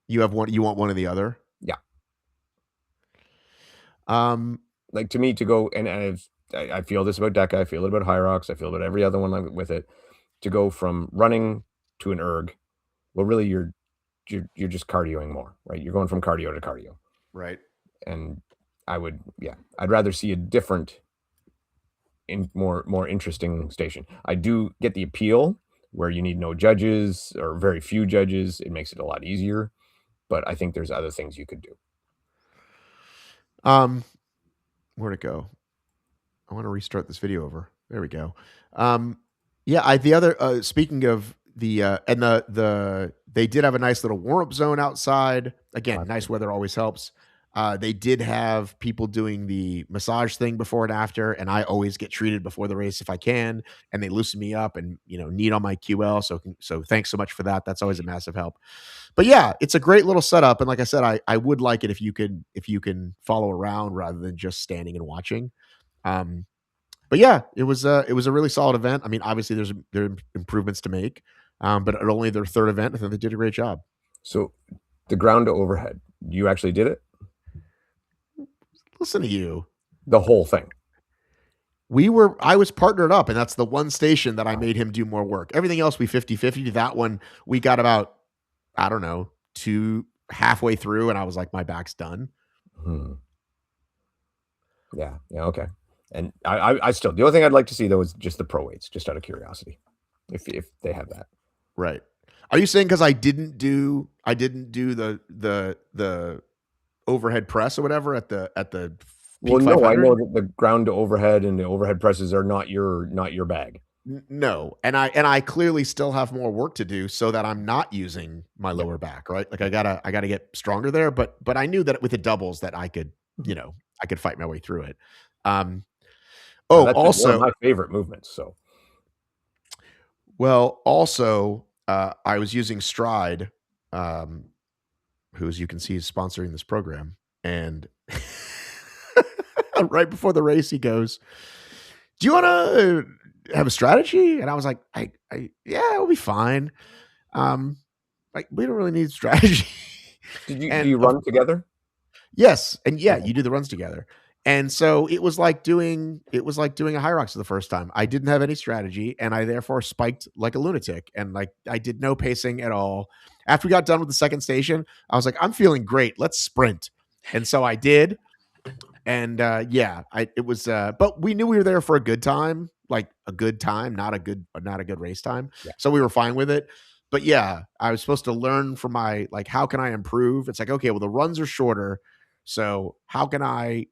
You want one or the other? Yeah. Like to me to go, and I feel this about DECA, I feel it about HYROX, I feel about every other one with it, to go from running to an erg. Well, really you're just cardioing more, right? You're going from cardio to cardio. Right. And I'd rather see a different, more interesting station. I do get the appeal where you need no judges or very few judges. It makes it a lot easier, but I think there's other things you could do. Where'd it go? I want to restart this video over. There we go. The other, speaking of they did have a nice little warm-up zone outside. Again, nice weather always helps. They did have people doing the massage thing before and after, and I always get treated before the race if I can, and they loosen me up and, need on my QL. So thanks so much for that. That's always a massive help. But yeah, it's a great little setup. And like I said, I would like it if you can follow around rather than just standing and watching. But yeah, it was a really solid event. I mean, obviously there are improvements to make, but at only their third event, I think they did a great job. So the ground to overhead, you actually did it? Listen to you. The whole thing. I was partnered up, and that's the one station that I made him do more work. Everything else we 50-50. That one we got about, I don't know, halfway through, and I was like, my back's done. Yeah. Okay. And I still, the only thing I'd like to see though is just the pro weights, just out of curiosity, if they have that. Right. Are you saying because I didn't do the overhead press or whatever at the well, no, 500? I know that the ground to overhead and the overhead presses are not your bag. No, and I clearly still have more work to do so that I'm not using my lower back, right? Like I gotta get stronger there, but I knew that with the doubles that I could fight my way through it. Also one of my favorite movements. So, well, also I was using Stride, who, as you can see, is sponsoring this program, and right before the race, he goes, "Do you want to have a strategy?" And I was like, yeah, it'll be fine. Like we don't really need strategy. Do you run together? Yes. And yeah, you do the runs together. And so it was like doing a HYROX for the first time. I didn't have any strategy, and I therefore spiked like a lunatic, and like I did no pacing at all. After we got done with the second station, I was like, I'm feeling great. Let's sprint. And so I did. And but we knew we were there for a good time, like a good time, not a good race time. Yeah. So we were fine with it. But yeah, I was supposed to learn from how can I improve? It's like, okay, well, the runs are shorter. So how can I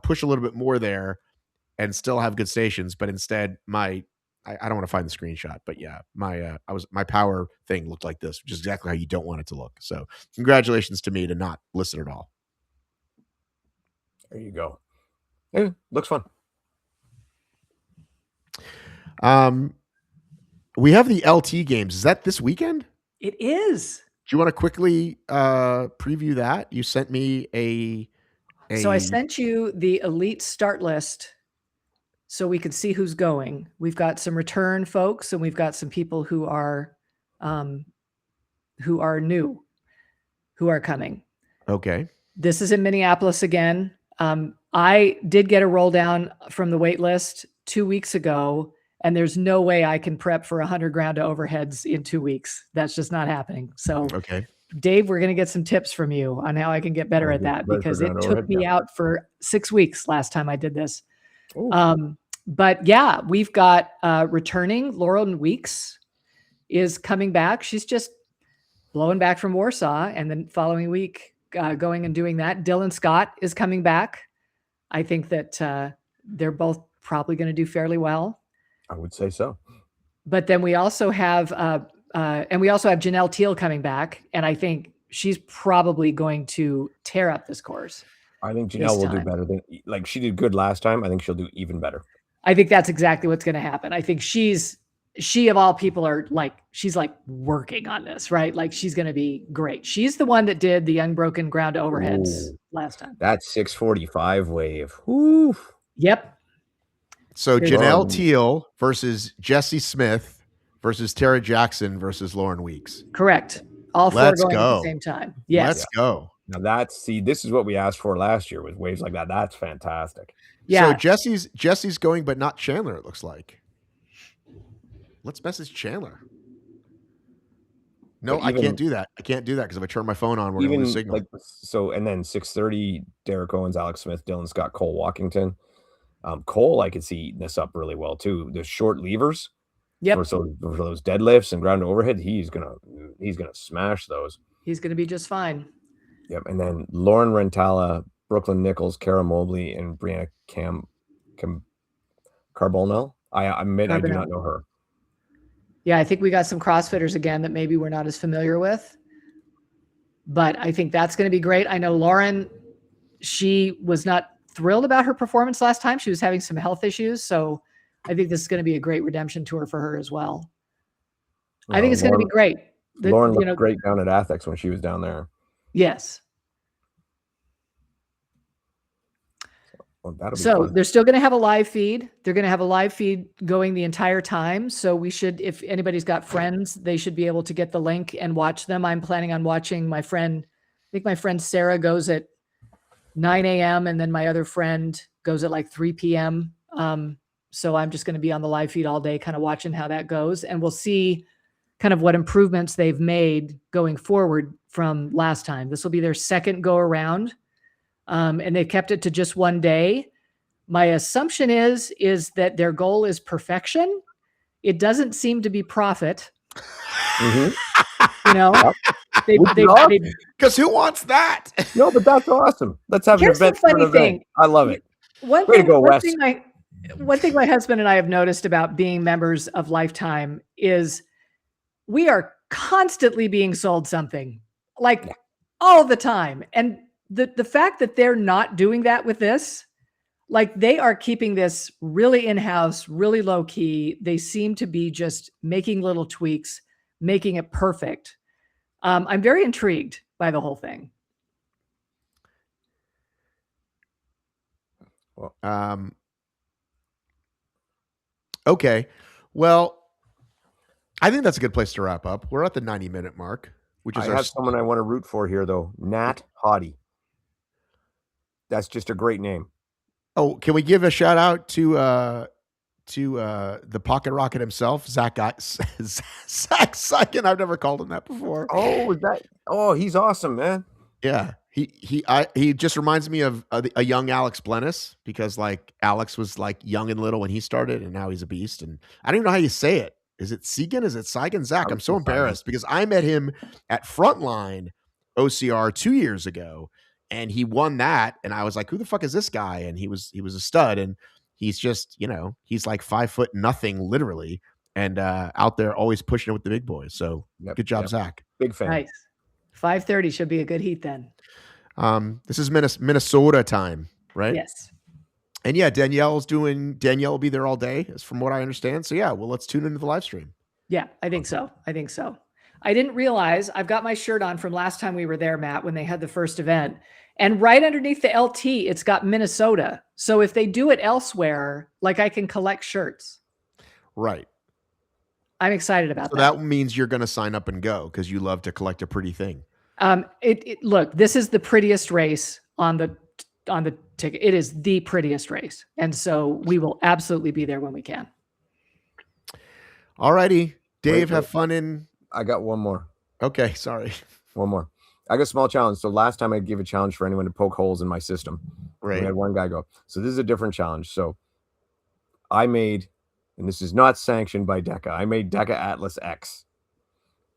push a little bit more there and still have good stations? But instead I don't want to find the screenshot, but yeah, my power thing looked like this, which is exactly how you don't want it to look. So congratulations to me to not listen at all. There you go. Yeah, looks fun. We have the LT games. Is that this weekend? It is. Do you want to quickly preview that? You sent me So I sent you the elite start list so we could see who's going. We've got some return folks, and we've got some people who are who are new, who are coming. Okay. This is in Minneapolis again. I did get a roll down from the wait list 2 weeks ago, and there's no way I can prep for 100 ground to overheads in 2 weeks. That's just not happening. So, Okay. Dave, we're going to get some tips from you on how I can get better at that, because it took me out for 6 weeks last time I did this. But yeah, we've got returning Lauren Weeks is coming back. She's just blowing back from Warsaw, and then following week going and doing that. Dylan Scott is coming back. I think that they're both probably going to do fairly well. I would say so. But then we also have Janelle Teal coming back, and I think she's probably going to tear up this course. I think Janelle will do better than, like, she did good last time. I think she'll do even better. I think that's exactly what's going to happen. I think she of all people she's like working on this, right? Like, she's going to be great. She's the one that did the unbroken ground to overheads last time. That 645 wave. Woo. Yep. So Janelle Teal versus Jessie Smith versus Tara Jackson versus Lauren Weeks. Correct. All four going at the same time. Yes. Let's go. Now this is what we asked for last year with waves like that. That's fantastic. Yeah. So Jessie's going, but not Chandler, it looks like. Let's message Chandler. No, I can't do that. I can't do that because if I turn my phone on, we're going to lose signal. And then 6:30, Derek Owens, Alex Smith, Dylan Scott, Cole Walkington. Cole, I could see eating this up really well too. The short levers, for those deadlifts and ground to overhead, he's gonna smash those. He's gonna be just fine. Yep. And then Lauren Rentala, Brooklyn Nichols, Kara Mobley, and Brianna Carbonell. I do not know her. Yeah, I think we got some CrossFitters again that maybe we're not as familiar with, but I think that's going to be great. I know Lauren, she was not thrilled about her performance last time. She was having some health issues. So I think this is going to be a great redemption tour for her as well. I think it's going to be great. Lauren looked great down at Athex when she was down there. Yes. So they're still going to have a live feed. They're going to have a live feed going the entire time. So we should, if anybody's got friends, they should be able to get the link and watch them. I'm planning on watching my friend Sarah goes at 9 a.m. and then my other friend goes at like 3 p.m. So I'm just going to be on the live feed all day, kind of watching how that goes. And we'll see kind of what improvements they've made going forward from last time. This will be their second go around. And they kept it to just one day. My assumption is that their goal is perfection. It doesn't seem to be profit. Because who wants that? No, but that's awesome. Let's have an event. Funny thing. I love it. One thing my husband and I have noticed about being members of Lifetime is we are constantly being sold something, all the time. And the fact that they're not doing that with this, like, they are keeping this really in-house, really low key. They seem to be just making little tweaks, making it perfect. I'm very intrigued by the whole thing. Well, okay. Well, I think that's a good place to wrap up. We're at the 90-minute mark, which is someone I want to root for here, though. Nat Hottie. That's just a great name. Oh, can we give a shout out to the Pocket Rocket himself, Zach Seiken? I've never called him that before. He's awesome, man. Yeah, he just reminds me of a young Alex Blennis, because like Alex was like young and little when he started, and now he's a beast. And I don't even know how you say it. Is it Seigen? Is it Seigen? Zach? I'm so embarrassed because I met him at Frontline OCR 2 years ago. And he won that, and I was like, "Who the fuck is this guy?" And he was a stud, and he's just, he's like 5 foot nothing, literally, and out there always pushing it with the big boys. So good job, Zach. Big fan. Nice. 5:30 should be a good heat then. This is Minnesota time, right? Yes. And yeah, Danielle will be there all day, from what I understand. So yeah, well, let's tune into the live stream. Yeah, I think so. I didn't realize I've got my shirt on from last time we were there, Matt, when they had the first event. And right underneath the LT, it's got Minnesota. So if they do it elsewhere, like, I can collect shirts. Right. I'm excited about So that. that means you're going to sign up and go because you love to collect a pretty thing. Look, this is the prettiest race on the ticket. It is the prettiest race, and so we will absolutely be there when we can. All righty, Dave. Wait. Have fun in. I got one more. Okay, sorry. One more. I got a small challenge. So last time I gave a challenge for anyone to poke holes in my system. Right. We had one guy go. So this is a different challenge. So I made, and this is not sanctioned by DECA, I made DECA Atlas X.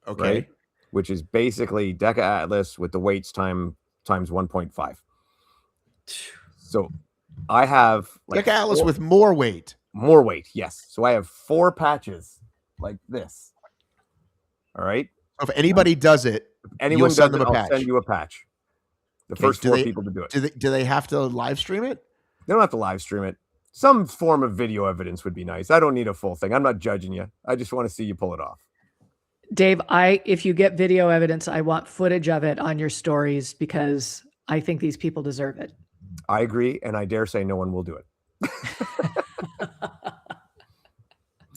Okay. Right? Which is basically DECA Atlas with the weights times 1.5. So I have DECA Atlas with more weight. More weight, yes. So I have 4 patches like this. All right. If anybody does it, if anyone you'll send does them it, a I'll patch. send you a patch. The Okay, first 4 people to do it. Do they have to live stream it? They don't have to live stream it. Some form of video evidence would be nice. I don't need a full thing. I'm not judging you. I just want to see you pull it off. Dave, if you get video evidence, I want footage of it on your stories because I think these people deserve it. I agree, and I dare say no one will do it.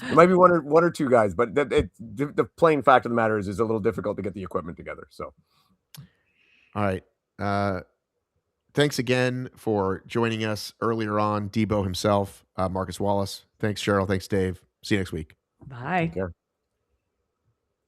There might be one or two guys, but the plain fact of the matter is it's a little difficult to get the equipment together. So, all right. Thanks again for joining us earlier on. Debo himself, Marcus Wallace. Thanks, Cheryl. Thanks, Dave. See you next week. Bye. Take care.